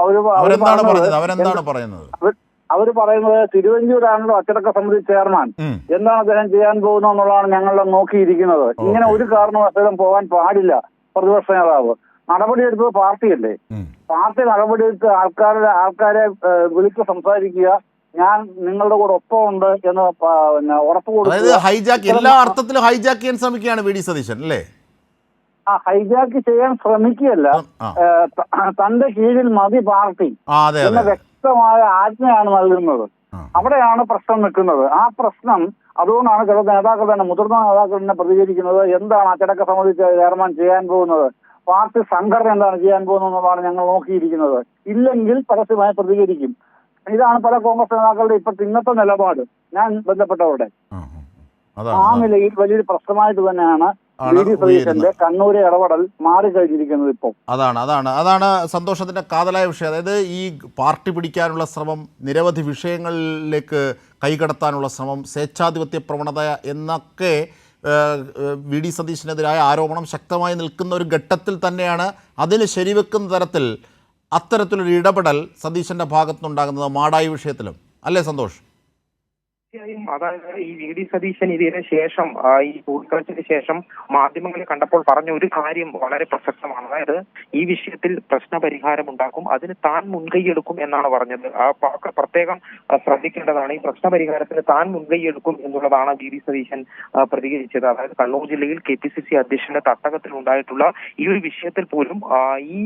അവര് പറയുന്നത് തിരുവഞ്ചൂരാണല്ലോ അച്ചടക്ക സമിതി ചെയർമാൻ, എന്താണ് അദ്ദേഹം ചെയ്യാൻ പോകുന്നത് എന്നുള്ളതാണ് ഞങ്ങളെ നോക്കിയിരിക്കുന്നത്. ഇങ്ങനെ ഒരു കാരണവശാലും പോകാൻ പാടില്ല. പ്രതിപക്ഷ നേതാവ് നടപടിയെടുത്തത് പാർട്ടിയല്ലേ, പാർട്ടി നടപടിയെടുത്ത് ആൾക്കാരെ വിളിച്ച് സംസാരിക്കുക, ഞാൻ നിങ്ങളുടെ കൂടെ ഒപ്പമുണ്ട് എന്ന് ഉറപ്പ് കൊടുക്കുക. എല്ലാ അർത്ഥത്തിലും ഹൈജാക്ക് ചെയ്യാൻ ശ്രമിക്കുകയാണ് VD സതീശൻ അല്ലേ? ഹൈജാക്ക് ചെയ്യാൻ ശ്രമിക്കുകയല്ല, തന്റെ കീഴിൽ മതി പാർട്ടി എന്ന വ്യക്തമായ ആജ്ഞയാണ് നൽകുന്നത്. അവിടെയാണ് പ്രശ്നം നിൽക്കുന്നത്. ആ പ്രശ്നം അതുകൊണ്ടാണ് ചില നേതാക്കൾ തന്നെ, മുതിർന്ന നേതാക്കൾ തന്നെ പ്രതികരിക്കുന്നത്. എന്താണ് അച്ചടക്ക സമിതി ചെയർമാൻ ചെയ്യാൻ പോകുന്നത്, പാർട്ടി സംഘടന എന്താണ് ചെയ്യാൻ പോകുന്നത് എന്നുള്ളതാണ് ഞങ്ങൾ നോക്കിയിരിക്കുന്നത്. ഇല്ലെങ്കിൽ പരസ്യമായി പ്രതികരിക്കും. ഇതാണ് പല കോൺഗ്രസ് നേതാക്കളുടെ ഇപ്പോഴത്തെ ഇന്നത്തെ നിലപാട്. ഞാൻ ബന്ധപ്പെട്ടവരുടെ ആ നിലയിൽ വലിയൊരു പ്രശ്നമായിട്ട് തന്നെയാണ് VD സതീശന്റെ കണ്ണൂരെ ഇടപെടൽ മാറിക്കഴിഞ്ഞിരിക്കുന്നത് ഇപ്പോൾ. അതാണ് സന്തോഷത്തിന്റെ കാതലായ വിഷയം. അതായത് ഈ പാർട്ടി പിടിക്കാനുള്ള ശ്രമം, നിരവധി വിഷയങ്ങളിലേക്ക് കൈകടത്താനുള്ള ശ്രമം, സ്വേച്ഛാധിപത്യ പ്രവണത എന്നൊക്കെ VD സതീശനെതിരായ ആരോപണം ശക്തമായി നിൽക്കുന്ന ഒരു ഘട്ടത്തിൽ തന്നെയാണ് അതിന് ശരിവെക്കുന്ന തരത്തിൽ അത്തരത്തിലൊരു ഇടപെടൽ സതീശന്റെ ഭാഗത്തുനിന്നുണ്ടാകുന്നത് മാടായി വിഷയത്തിലും അല്ലേ സന്തോഷ്? അതായത് ഈ VD സതീശൻ ഇതിന് ശേഷം, ഈ കൂടിക്കാഴ്ചയ്ക്ക് ശേഷം മാധ്യമങ്ങളെ കണ്ടപ്പോൾ പറഞ്ഞ ഒരു കാര്യം വളരെ പ്രസക്തമാണ്. അതായത് ഈ വിഷയത്തിൽ പ്രശ്നപരിഹാരം ഉണ്ടാക്കും, അതിന് താൻ മുൻകൈയെടുക്കും എന്നാണ് പറഞ്ഞത്. ആ പ്രത്യേകം ശ്രദ്ധിക്കേണ്ടതാണ്. ഈ പ്രശ്നപരിഹാരത്തിന് താൻ മുൻകൈയെടുക്കും എന്നുള്ളതാണ് VD സതീശൻ പ്രതികരിച്ചത്. അതായത് കണ്ണൂർ ജില്ലയിൽ KPCC അധ്യക്ഷന്റെ തട്ടകത്തിൽ ഉണ്ടായിട്ടുള്ള ഈ ഒരു വിഷയത്തിൽ പോലും ഈ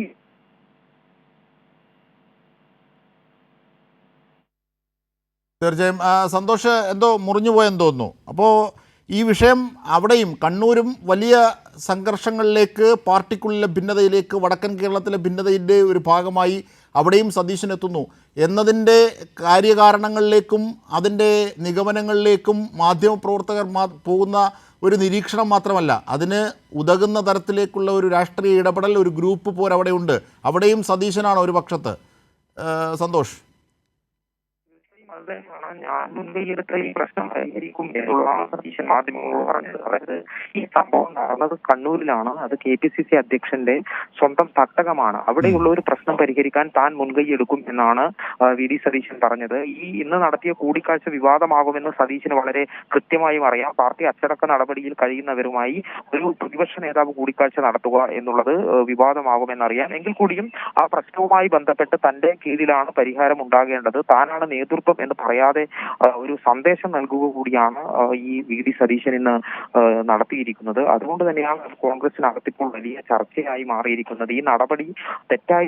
തീർച്ചയായും സന്തോഷ് എന്തോ മുറിഞ്ഞു പോയെന്ന് തോന്നുന്നു. അപ്പോൾ ഈ വിഷയം അവിടെയും കണ്ണൂരും വലിയ സംഘർഷങ്ങളിലേക്ക്, പാർട്ടിക്കുള്ളിലെ ഭിന്നതയിലേക്ക്, വടക്കൻ കേരളത്തിലെ ഭിന്നതയുടെ ഒരു ഭാഗമായി അവിടെയും സതീശൻ എത്തുന്നു എന്നതിൻ്റെ കാര്യകാരണങ്ങളിലേക്കും അതിൻ്റെ നിഗമനങ്ങളിലേക്കും മാധ്യമപ്രവർത്തകർ പോകുന്ന ഒരു നിരീക്ഷണം മാത്രമല്ല, അതിന് ഉതകുന്ന തരത്തിലേക്കുള്ള ഒരു രാഷ്ട്രീയ ഇടപെടൽ, ഒരു ഗ്രൂപ്പ് പോരവിടെയുണ്ട്. അവിടെയും സതീശനാണ് ഒരു പക്ഷത്ത്. സന്തോഷ്. തന്നെയാണ് ഞാൻ മുൻകൈയെടുത്ത ഈ പ്രശ്നം പരിഹരിക്കും എന്നുള്ളതാണ് സതീശൻ മാധ്യമങ്ങളോട് പറഞ്ഞത്. അതായത് ഈ സംഭവം നടന്നത് കണ്ണൂരിലാണ്. അത് KPCC അധ്യക്ഷന്റെ സ്വന്തം തട്ടകമാണ്. അവിടെയുള്ള ഒരു പ്രശ്നം പരിഹരിക്കാൻ താൻ മുൻകൈയെടുക്കും എന്നാണ് VD സതീശൻ പറഞ്ഞത്. ഇന്ന് നടത്തിയ കൂടിക്കാഴ്ച വിവാദമാകുമെന്ന് സതീശന് വളരെ കൃത്യമായും അറിയാം. പാർട്ടി അച്ചടക്ക നടപടിയിൽ കഴിയുന്നവരുമായി ഒരു പ്രതിപക്ഷ നേതാവ് കൂടിക്കാഴ്ച നടത്തുക എന്നുള്ളത് വിവാദമാകുമെന്നറിയാം. എങ്കിൽ കൂടിയും ആ പ്രശ്നവുമായി ബന്ധപ്പെട്ട് തന്റെ കീഴിലാണ് പരിഹാരം ഉണ്ടാകേണ്ടത്, താനാണ് നേതൃത്വം എന്ന് പറയാതെ ഒരു സന്ദേശം നൽകുക കൂടിയാണ് ഈ VD സതീശൻ ഇന്ന് നടത്തിയിരിക്കുന്നത്. അതുകൊണ്ട് തന്നെയാണ് കോൺഗ്രസിനകത്ത് ഇപ്പോൾ വലിയ ചർച്ചയായി മാറിയിരിക്കുന്നത്. ഈ നടപടി തെറ്റായ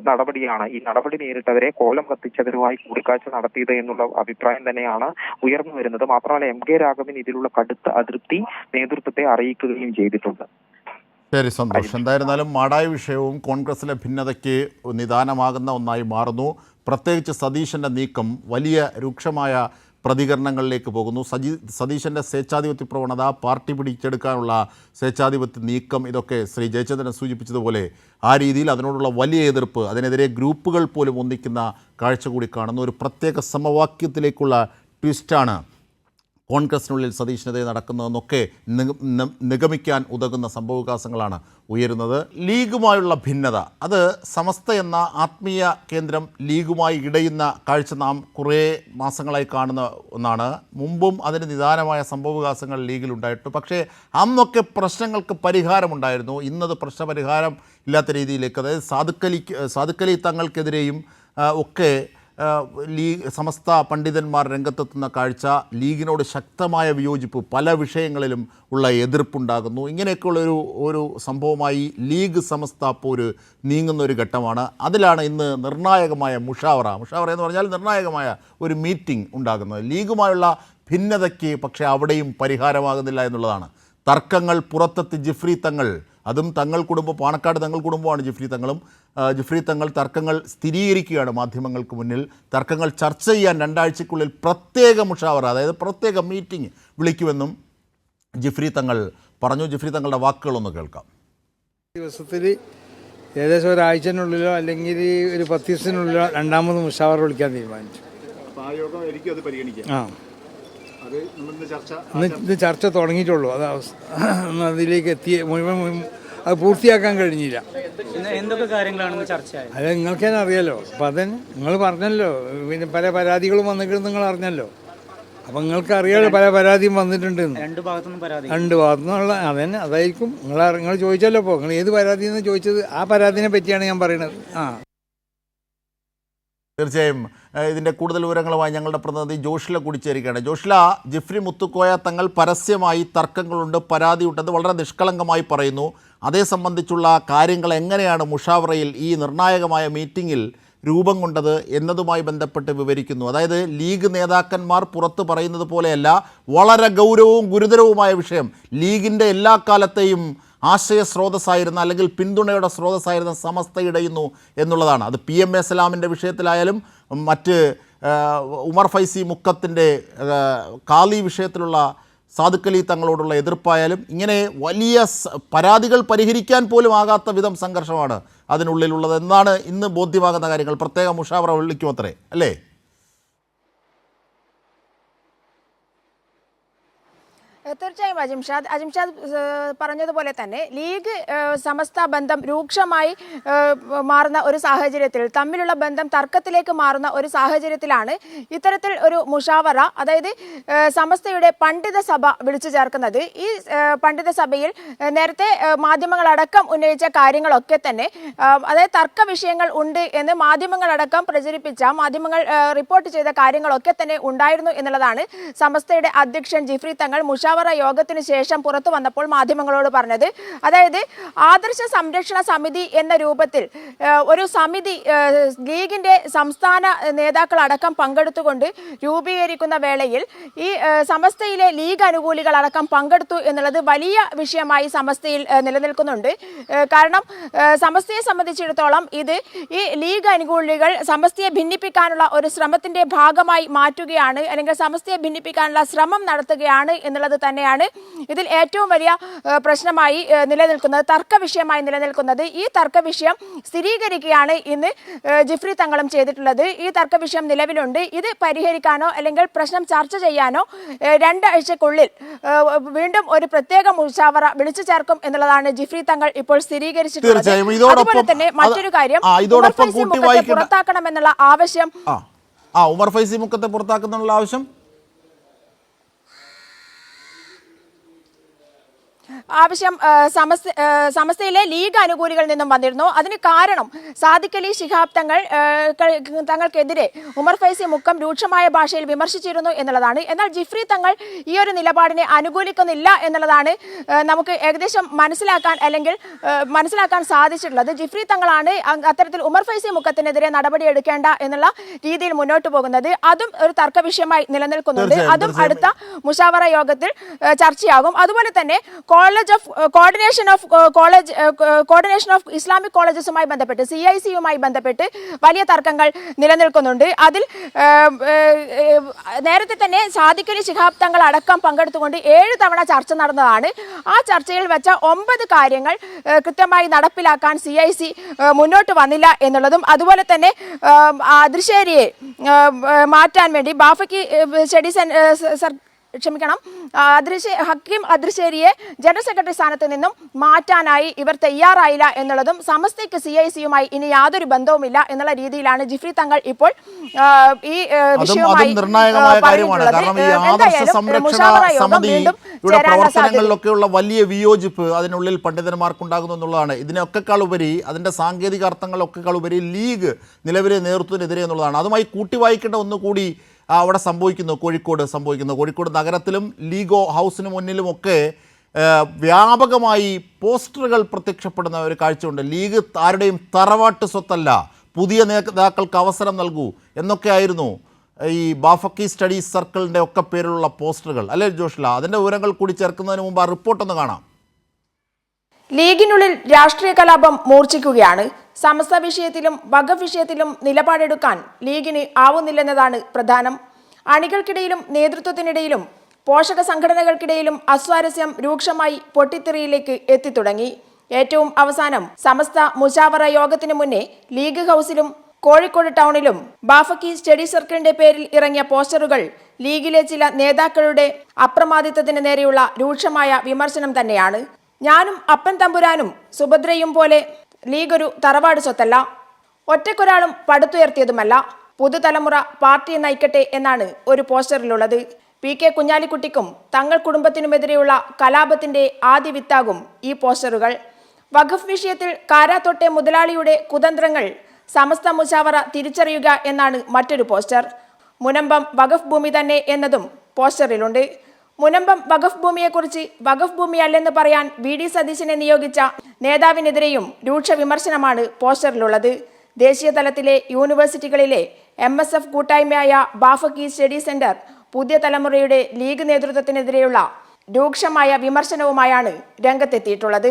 നടപടിയാണ്. ഈ നടപടി നേരിട്ടവരെ കോലം കത്തിച്ചവരുമായി കൂടിക്കാഴ്ച നടത്തിയത് എന്നുള്ള അഭിപ്രായം തന്നെയാണ് ഉയർന്നു വരുന്നത്. മാത്രമല്ല MK രാഘവൻ ഇതിലുള്ള കടുത്ത അതൃപ്തി നേതൃത്വത്തെ അറിയിക്കുകയും ചെയ്തിട്ടുണ്ട്. ശരി, സന്തോഷം. എന്തായിരുന്നാലും മാടായി വിഷയവും കോൺഗ്രസിലെ ഭിന്നതയ്ക്ക് നിദാനമാകുന്ന ഒന്നായി മാറുന്നു. പ്രത്യേകിച്ച് സതീശൻ്റെ നീക്കം വലിയ രൂക്ഷമായ പ്രതികരണങ്ങളിലേക്ക് പോകുന്നു. സതീശൻ്റെ സ്വേച്ഛാധിപത്യ പ്രവണത, പാർട്ടി പിടിച്ചെടുക്കാനുള്ള സ്വേച്ഛാധിപത്യ നീക്കം, ഇതൊക്കെ ശ്രീ ജയചന്ദ്രൻ സൂചിപ്പിച്ചതുപോലെ ആ രീതിയിൽ അതിനോടുള്ള വലിയ എതിർപ്പ്, അതിനെതിരെ ഗ്രൂപ്പുകൾ പോലും ഒന്നിക്കുന്ന കാഴ്ച കൂടി കാണുന്നു. ഒരു പ്രത്യേക സമവാക്യത്തിലേക്കുള്ള ട്വിസ്റ്റാണ് കോൺഗ്രസിനുള്ളിൽ സതീശനെതിരെ നടക്കുന്നതെന്നൊക്കെ നിഗമിക്കാൻ ഉതകുന്ന സംഭവവികാസങ്ങളാണ് ഉയരുന്നത്. ലീഗുമായുള്ള ഭിന്നത, അത് സമസ്ത എന്ന ആത്മീയ കേന്ദ്രം ലീഗുമായി ഇടയുന്ന കാഴ്ച നാം കുറേ മാസങ്ങളായി കാണുന്ന ഒന്നാണ്. മുമ്പും അതിന് നിദാനമായ സംഭവവികാസങ്ങൾ ലീഗിലുണ്ടായിട്ടു. പക്ഷേ അന്നൊക്കെ പ്രശ്നങ്ങൾക്ക് പരിഹാരമുണ്ടായിരുന്നു. ഇന്നത് പ്രശ്നപരിഹാരം ഇല്ലാത്ത രീതിയിലേക്ക്, അതായത് സാദുക്കലി തങ്ങൾക്കെതിരെയും ഒക്കെ സമസ്ത പണ്ഡിതന്മാർ രംഗത്തെത്തുന്ന കാഴ്ച, ലീഗിനോട് ശക്തമായ വിയോജിപ്പ്, പല വിഷയങ്ങളിലും ഉള്ള എതിർപ്പുണ്ടാകുന്നു. ഇങ്ങനെയൊക്കെയുള്ളൊരു ഒരു സംഭവമായി ലീഗ് സമസ്ത പോര് നീങ്ങുന്ന ഒരു ഘട്ടമാണ്. അതിലാണ് ഇന്ന് നിർണായകമായ മുഷാവറ എന്ന് പറഞ്ഞാൽ നിർണായകമായ ഒരു മീറ്റിംഗ് ഉണ്ടാകുന്നത്. ലീഗുമായുള്ള ഭിന്നതയ്ക്ക് പക്ഷേ അവിടെയും പരിഹാരമാകുന്നില്ല എന്നുള്ളതാണ്. തർക്കങ്ങൾ പുറത്തെത്തി ജിഫ്രി തങ്ങൾ, അതും തങ്ങൾ കുടുംബം, പാണക്കാട് തങ്ങൾ കുടുംബമാണ് ജിഫ്രി തങ്ങൾ തർക്കങ്ങൾ സ്ഥിരീകരിക്കുകയാണ് മാധ്യമങ്ങൾക്ക് മുന്നിൽ. തർക്കങ്ങൾ ചർച്ച ചെയ്യാൻ 2 ആഴ്ചയ്ക്കുള്ളിൽ പ്രത്യേക മുഷാവറ, അതായത് പ്രത്യേക മീറ്റിംഗ് വിളിക്കുമെന്നും ജിഫ്രി തങ്ങൾ പറഞ്ഞു. ജിഫ്രി തങ്ങളുടെ വാക്കുകളൊന്ന് കേൾക്കാം. ദിവസത്തിൽ ഏകദേശം ഒരാഴ്ചനുള്ളിലോ അല്ലെങ്കിൽ ഒരു 10 ദിവസത്തിനുള്ളിലോ രണ്ടാമത് മുഷാവറ വിളിക്കാൻ തീരുമാനിച്ചു. ഇന്ന് ചർച്ച തുടങ്ങിയിട്ടുള്ളൂ. അത് അതിലേക്ക് എത്തിയ മുഴുവൻ അത് പൂർത്തിയാക്കാൻ കഴിഞ്ഞില്ല. എന്തൊക്കെ കാര്യങ്ങളാണ് ചർച്ച? അത് നിങ്ങൾക്ക് തന്നെ അറിയാലോ. അപ്പം അതന്നെ നിങ്ങൾ പറഞ്ഞല്ലോ, പിന്നെ പല പരാതികളും വന്നിട്ട് നിങ്ങൾ അറിഞ്ഞല്ലോ. അപ്പം നിങ്ങൾക്ക് അറിയാലോ പല പരാതിയും വന്നിട്ടുണ്ടെന്ന്. രണ്ട് ഭാഗത്തുനിന്നുള്ള അതന്നെ അതായിരിക്കും. നിങ്ങൾ ചോദിച്ചല്ലോ. ഇപ്പോൾ നിങ്ങൾ ഏത് പരാതിയെന്ന് ചോദിച്ചത്, ആ പരാതിനെ പറ്റിയാണ് ഞാൻ പറയുന്നത്. തീർച്ചയായും ഇതിൻ്റെ കൂടുതൽ വിവരങ്ങളുമായി ഞങ്ങളുടെ പ്രതിനിധി ജോഷില കൂടി ചേരുകയാണ്. ജോഷില, ജിഫ്രി മുത്തുക്കോയ തങ്ങൾ പരസ്യമായി തർക്കങ്ങളുണ്ട്, പരാതിയുണ്ടെന്ന് വളരെ നിഷ്കളങ്കമായി പറയുന്നു. അതേ സംബന്ധിച്ചുള്ള കാര്യങ്ങൾ എങ്ങനെയാണ് മുഷാവറയിൽ ഈ നിർണായകമായ മീറ്റിങ്ങിൽ രൂപം കൊണ്ടത് എന്നതുമായി ബന്ധപ്പെട്ട് വിവരിക്കുന്നു. അതായത് ലീഗ് നേതാക്കന്മാർ പുറത്ത് പറയുന്നത് പോലെയല്ല, വളരെ ഗൗരവവും ഗുരുതരവുമായ വിഷയം, ലീഗിൻ്റെ എല്ലാ കാലത്തെയും ആശയ സ്രോതസ്സായിരുന്ന അല്ലെങ്കിൽ പിന്തുണയുടെ സ്രോതസ്സായിരുന്ന സമസ്ത ഇടയുന്നു എന്നുള്ളതാണ്. അത് PMA സലാമിൻ്റെ വിഷയത്തിലായാലും മറ്റ് ഉമർ ഫൈസി മുക്കത്തിൻ്റെ കാലി വിഷയത്തിലുള്ള സാദുക്കലി തങ്ങളോടുള്ള എതിർപ്പായാലും, ഇങ്ങനെ വലിയ പരാതികൾ പരിഹരിക്കാൻ പോലും ആകാത്ത വിധം സംഘർഷമാണ് അതിനുള്ളിലുള്ളത് എന്നാണ് ഇന്ന് ബോധ്യമാകുന്ന കാര്യങ്ങൾ. പ്രത്യേക മുഷാവറ വിളിക്കുമത്രേ, അല്ലേ? തീർച്ചയായും അജിംഷാദ് പറഞ്ഞതുപോലെ തന്നെ ലീഗ് സമസ്ത ബന്ധം രൂക്ഷമായി മാറുന്ന ഒരു സാഹചര്യത്തിൽ, തമ്മിലുള്ള ബന്ധം തർക്കത്തിലേക്ക് മാറുന്ന ഒരു സാഹചര്യത്തിലാണ് ഇത്തരത്തിൽ ഒരു മുഷാവറ, അതായത് സമസ്തയുടെ പണ്ഡിത സഭ വിളിച്ചു ചേർക്കുന്നത്. ഈ പണ്ഡിത സഭയിൽ നേരത്തെ മാധ്യമങ്ങളടക്കം ഉന്നയിച്ച കാര്യങ്ങളൊക്കെ തന്നെ, അതായത് തർക്ക വിഷയങ്ങൾ ഉണ്ട് എന്ന് മാധ്യമങ്ങളടക്കം പ്രചരിപ്പിച്ച, മാധ്യമങ്ങൾ റിപ്പോർട്ട് ചെയ്ത കാര്യങ്ങളൊക്കെ തന്നെ ഉണ്ടായിരുന്നു എന്നുള്ളതാണ് സമസ്തയുടെ അധ്യക്ഷൻ ജിഫ്രി തങ്ങൾ മുഷാവറ യോഗത്തിന് ശേഷം പുറത്തു വന്നപ്പോൾ മാധ്യമങ്ങളോട് പറഞ്ഞത്. അതായത് ആദർശ സംരക്ഷണ സമിതി എന്ന രൂപത്തിൽ ഒരു സമിതി ലീഗിന്റെ സംസ്ഥാന നേതാക്കളടക്കം പങ്കെടുത്തുകൊണ്ട് രൂപീകരിക്കുന്ന വേളയിൽ ഈ സമസ്തയിലെ ലീഗ് അനുകൂലികളടക്കം പങ്കെടുത്തു എന്നുള്ളത് വലിയ വിഷയമായി സമസ്തയിൽ നിലനിൽക്കുന്നുണ്ട്. കാരണം സമസ്തയെ സംബന്ധിച്ചിടത്തോളം ഇത് ഈ ലീഗ് അനുകൂലികൾ സമസ്തയെ ഭിന്നിപ്പിക്കാനുള്ള ഒരു ശ്രമത്തിന്റെ ഭാഗമായി മാറ്റുകയാണ്, അല്ലെങ്കിൽ സമസ്തയെ ഭിന്നിപ്പിക്കാനുള്ള ശ്രമം നടത്തുകയാണ് എന്നുള്ളത് തന്നെയാണ് ഇതിൽ ഏറ്റവും വലിയ പ്രശ്നമായി നിലനിൽക്കുന്നത്, തർക്ക വിഷയമായി നിലനിൽക്കുന്നത്. ഈ തർക്ക വിഷയം സ്ഥിരീകരിക്കുകയാണ് ഇന്ന് ജിഫ്രി തങ്ങളും ചെയ്തിട്ടുള്ളത്. ഈ തർക്ക വിഷയം നിലവിലുണ്ട്. ഇത് പരിഹരിക്കാനോ അല്ലെങ്കിൽ പ്രശ്നം ചർച്ച ചെയ്യാനോ 2 ആഴ്ചക്കുള്ളിൽ വീണ്ടും ഒരു പ്രത്യേക മുഷാവറ വിളിച്ചു ചേർക്കും എന്നുള്ളതാണ് ജിഫ്രി തങ്ങൾ ഇപ്പോൾ സ്ഥിരീകരിച്ചിട്ടുള്ളത്. അതുപോലെ തന്നെ മറ്റൊരു കാര്യം, പുറത്താക്കണമെന്നുള്ള ആവശ്യം, ഉമർ ഫൈസി മുക്കത്തെ പുറത്താക്കുന്നുള്ള ആവശ്യം സമസ്തയിലെ ലീഗ് അനുകൂലികളിൽ നിന്നും വന്നിരുന്നു. അതിന് കാരണം സാദിഖ് അലി ശിഹാബ് തങ്ങൾക്കെതിരെ ഉമർ ഫൈസി മുക്കം രൂക്ഷമായ ഭാഷയിൽ വിമർശിച്ചിരുന്നു എന്നുള്ളതാണ്. എന്നാൽ ജിഫ്രി തങ്ങൾ ഈ ഒരു നിലപാടിനെ അനുകൂലിക്കുന്നില്ല എന്നുള്ളതാണ് നമുക്ക് ഏകദേശം മനസ്സിലാക്കാൻ സാധിച്ചിട്ടുള്ളത്. ജിഫ്രി തങ്ങളാണ് അത്തരത്തിൽ ഉമർ ഫൈസി മുക്കത്തിനെതിരെ നടപടി എടുക്കേണ്ട എന്നുള്ള രീതിയിൽ മുന്നോട്ട് പോകുന്നത്. അതും ഒരു തർക്ക വിഷയമായി നിലനിൽക്കുന്നുണ്ട്. അതും അടുത്ത മുഷാവറ യോഗത്തിൽ ചർച്ചയാകും. അതുപോലെ തന്നെ കോർഡിനേഷൻ ഓഫ് ഇസ്ലാമിക് കോളേജസുമായി ബന്ധപ്പെട്ട് CIC-യുമായി ബന്ധപ്പെട്ട് വലിയ തർക്കങ്ങൾ നിലനിൽക്കുന്നുണ്ട്. അതിൽ നേരത്തെ തന്നെ സാദിഖ് അലി ശിഹാബ് തങ്ങൾ അടക്കം പങ്കെടുത്തുകൊണ്ട് 7 തവണ ചർച്ച നടന്നതാണ്. ആ ചർച്ചയിൽ വെച്ച 9 കാര്യങ്ങൾ കൃത്യമായി നടപ്പിലാക്കാൻ CIC മുന്നോട്ട് വന്നില്ല എന്നുള്ളതും, അതുപോലെ തന്നെ അദ്രിശേരിയെ മാറ്റാൻ വേണ്ടി ബാഫക്കി സ്റ്റഡി ഹക്കീം അദ്രിശേരിയെ ജനറൽ സെക്രട്ടറി സ്ഥാനത്ത് നിന്നും മാറ്റാനായി ഇവർ തയ്യാറായില്ല എന്നുള്ളതും, സമസ്തയ്ക്ക് CIC-യുമായി ഇനി യാതൊരു ബന്ധവുമില്ല എന്നുള്ള രീതിയിലാണ് ജിഫ്രി തങ്ങൾ ഇപ്പോൾ ഈ വിഷയവുമായി പ്രവർത്തനങ്ങളിലൊക്കെയുള്ള വലിയ വിയോജിപ്പ് അതിനുള്ളിൽ പണ്ഡിതന്മാർക്കുണ്ടാകുന്നു എന്നുള്ളതാണ്. ഇതിനൊക്കെക്കാൾ ഉപരി, അതിന്റെ സാങ്കേതിക അർത്ഥങ്ങളൊക്കെക്കാൾ ഉപരി ലീഗ് നിലവിലെ നേതൃത്വത്തിനെതിരെ എന്നുള്ളതാണ്. അതുമായി കൂട്ടി വായിക്കേണ്ട ഒന്നുകൂടി അവിടെ കോഴിക്കോട് നഗരത്തിലും ലീഗ് ഹൗസിന് മുന്നിലുമൊക്കെ വ്യാപകമായി പോസ്റ്ററുകൾ പ്രത്യക്ഷപ്പെടുന്ന ഒരു കാഴ്ചയുണ്ട്. ലീഗ് ആരുടെയും തറവാട്ട് സ്വത്തല്ല, പുതിയ നേതാക്കൾക്ക് അവസരം നൽകൂ എന്നൊക്കെയായിരുന്നു ഈ ബാഫക്കി സ്റ്റഡീസ് സർക്കിളിൻ്റെ ഒക്കെ പേരിലുള്ള പോസ്റ്ററുകൾ, അല്ലേ ജോഷില? അതിൻ്റെ വിവരങ്ങൾ കൂടി ചേർക്കുന്നതിന് മുമ്പ് ആ റിപ്പോർട്ടൊന്ന് കാണാം. ലീഗിനുള്ളിൽ രാഷ്ട്രീയ കലാപം മൂർച്ഛിക്കുകയാണ്. സമസ്ത വിഷയത്തിലും വഖഫ് വിഷയത്തിലും നിലപാടെടുക്കാൻ ലീഗിന് ആവുന്നില്ലെന്നതാണ് പ്രധാനം. അണികൾക്കിടയിലും നേതൃത്വത്തിനിടയിലും പോഷക സംഘടനകൾക്കിടയിലും അസ്വാരസ്യം രൂക്ഷമായി പൊട്ടിത്തെറിയിലേക്ക് എത്തിത്തുടങ്ങി. ഏറ്റവും അവസാനം സമസ്ത മുഷാവറ യോഗത്തിന് മുന്നേ ലീഗ് ഹൗസിലും കോഴിക്കോട് ടൗണിലും ബാഫക്കി സ്റ്റഡി സർക്കിളിന്റെ പേരിൽ ഇറങ്ങിയ പോസ്റ്ററുകൾ ലീഗിലെ ചില നേതാക്കളുടെ അപ്രമാദിത്വത്തിന് നേരെയുള്ള രൂക്ഷമായ വിമർശനം തന്നെയാണ്. ഞാനും അപ്പൻ തമ്പുരാനും സുഭദ്രയും പോലെ ലീഗ് ഒരു തറവാട് സ്വത്തല്ല, ഒറ്റക്കൊരാളും പടുത്തുയർത്തിയതുമല്ല, പുതുതലമുറ പാർട്ടിയെ നയിക്കട്ടെ എന്നാണ് ഒരു പോസ്റ്ററിലുള്ളത്. PK കുഞ്ഞാലിക്കുട്ടിക്കും തങ്ങൾ കുടുംബത്തിനുമെതിരെയുള്ള കലാപത്തിന്റെ ആദ്യ വിത്താകും ഈ പോസ്റ്ററുകൾ. വഖഫ് വിഷയത്തിൽ കാരാത്തൊട്ടെ മുതലാളിയുടെ കുതന്ത്രങ്ങൾ സമസ്ത മുഷാവറ തിരിച്ചറിയുക എന്നാണ് മറ്റൊരു പോസ്റ്റർ. മുനമ്പം വഖഫ് ഭൂമി തന്നെ എന്നതും പോസ്റ്ററിലുണ്ട്. മുനമ്പം വഖഫ് ഭൂമിയെക്കുറിച്ച് വഖഫ് ഭൂമിയല്ലെന്ന് പറയാൻ VD സതീശനെ നിയോഗിച്ച നേതാവിനെതിരെയും രൂക്ഷ വിമർശനമാണ് പോസ്റ്ററിലുള്ളത്. ദേശീയ തലത്തിലെ യൂണിവേഴ്സിറ്റികളിലെ MSF കൂട്ടായ്മയായ ബാഫക്കി സ്റ്റഡി സെന്റർ പുതിയ തലമുറയുടെ ലീഗ് നേതൃത്വത്തിനെതിരെയുള്ള രൂക്ഷമായ വിമർശനവുമായാണ് രംഗത്തെത്തിയിട്ടുള്ളത്.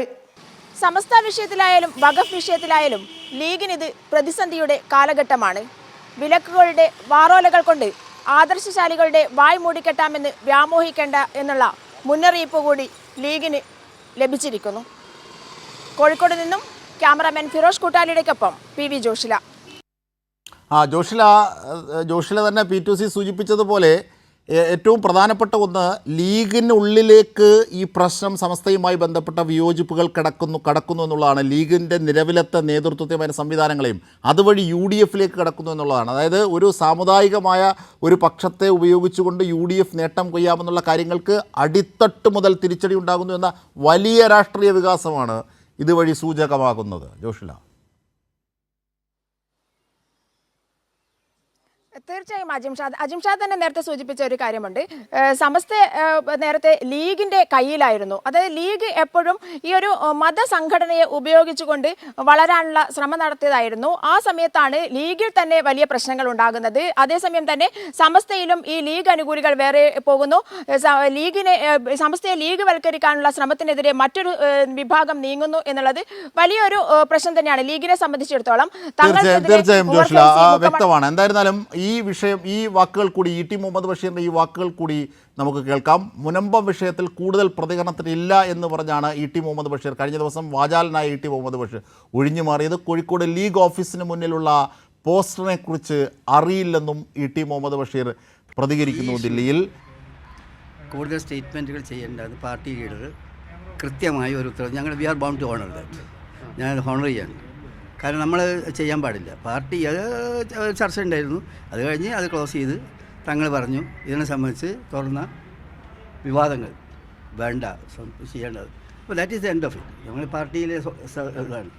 സമസ്ത വിഷയത്തിലായാലും വഖഫ് വിഷയത്തിലായാലും ലീഗിനിത് പ്രതിസന്ധിയുടെ കാലഘട്ടമാണ്. വിലക്കുകളുടെ വാറോലകൾ കൊണ്ട് ആദർശശാലികളുടെ വായ് മൂടിക്കെട്ടാമെന്ന് വ്യാമോഹിക്കേണ്ട എന്നുള്ള മുന്നറിയിപ്പ് കൂടി ലീഗിന് ലഭിച്ചിരിക്കുന്നു. കോഴിക്കോട് നിന്നും ക്യാമറാമാൻ ഫിറോസ് കൂട്ടാലിയുടെക്കൊപ്പം PV ജോഷില. ജോഷില തന്നെ P2C സൂചിപ്പിച്ചതുപോലെ ഏറ്റവും പ്രധാനപ്പെട്ട ഒന്ന്, ലീഗിനുള്ളിലേക്ക് ഈ പ്രശ്നം സമസ്തയുമായി ബന്ധപ്പെട്ട വിയോജിപ്പുകൾ കടക്കുന്നു എന്നുള്ളതാണ്. ലീഗിൻ്റെ നിലവിലത്തെ നേതൃത്വത്തെയും അതിൻ്റെ സംവിധാനങ്ങളെയും അതുവഴി UDF-ലേക്ക് കടക്കുന്നു എന്നുള്ളതാണ്. അതായത് ഒരു സാമുദായികമായ ഒരു പക്ഷത്തെ ഉപയോഗിച്ചുകൊണ്ട് UDF നേട്ടം കൊയ്യാമെന്നുള്ള കാര്യങ്ങൾക്ക് അടിത്തട്ട് മുതൽ തിരിച്ചടി ഉണ്ടാകുന്നു എന്ന വലിയ രാഷ്ട്രീയ വികാസമാണ് ഇതുവഴി സൂചകമാകുന്നത്. ജോഷില. തീർച്ചയായും അജിംഷാദ് തന്നെ നേരത്തെ സൂചിപ്പിച്ച ഒരു കാര്യമുണ്ട്. സമസ്ത നേരത്തെ ലീഗിന്റെ കയ്യിലായിരുന്നു. അതായത് ലീഗ് എപ്പോഴും ഈ ഒരു മതസംഘടനയെ ഉപയോഗിച്ചുകൊണ്ട് വളരാനുള്ള ശ്രമം നടത്തിയതായിരുന്നു. ആ സമയത്താണ് ലീഗിൽ തന്നെ വലിയ പ്രശ്നങ്ങൾ ഉണ്ടാകുന്നത്. അതേസമയം തന്നെ സമസ്തയിലും ഈ ലീഗ് അനുകൂലികൾ വേറെ പോകുന്നു. സമസ്തയെ ലീഗ് വൽക്കരിക്കാനുള്ള ശ്രമത്തിനെതിരെ മറ്റൊരു വിഭാഗം നീങ്ങുന്നു എന്നുള്ളത് വലിയൊരു പ്രശ്നം തന്നെയാണ് ലീഗിനെ സംബന്ധിച്ചിടത്തോളം. തീർച്ചയായും വ്യക്തമാണ്. എന്തായിരുന്നാലും ഈ ഈ വിഷയം, ഈ വാക്കുകൾ കൂടി ഇ ടി മുഹമ്മദ് ബഷീറിൻ്റെ ഈ വാക്കുകൾ കൂടി നമുക്ക് കേൾക്കാം. മുനമ്പം വിഷയത്തിൽ കൂടുതൽ പ്രതികരണത്തിനില്ല എന്ന് പറഞ്ഞാണ് ഇ ടി മുഹമ്മദ് ബഷീർ, കഴിഞ്ഞ ദിവസം വാചാലനായ ഇ ടി മുഹമ്മദ് ബഷീർ ഒഴിഞ്ഞു മാറിയത്. കോഴിക്കോട് ലീഗ് ഓഫീസിന് മുന്നിലുള്ള പോസ്റ്ററിനെ കുറിച്ച് അറിയില്ലെന്നും ഇ ടി മുഹമ്മദ് ബഷീർ പ്രതികരിക്കുന്നു. ദില്ലിയിൽ കൂടുതൽ സ്റ്റേറ്റ്മെൻറ്റുകൾ ചെയ്യേണ്ടത് പാർട്ടി ലീഡർ കൃത്യമായി ഒരു ഉത്തരവ്, ഞങ്ങൾ we are bound to honour that, ഞാനത് ഹോണർ ചെയ്യാണ്. കാരണം നമ്മൾ ചെയ്യാൻ പാടില്ല. പാർട്ടി ചർച്ച ഉണ്ടായിരുന്നു, അത് കഴിഞ്ഞ് അത് ക്ലോസ് ചെയ്ത് തങ്ങൾ പറഞ്ഞു ഇതിനെ സംബന്ധിച്ച് തുറന്ന വിവാദങ്ങൾ വേണ്ട ചെയ്യേണ്ടത്. അപ്പോൾ that is the end of it. നമ്മൾ പാർട്ടിയിലെ ഇതാണ്.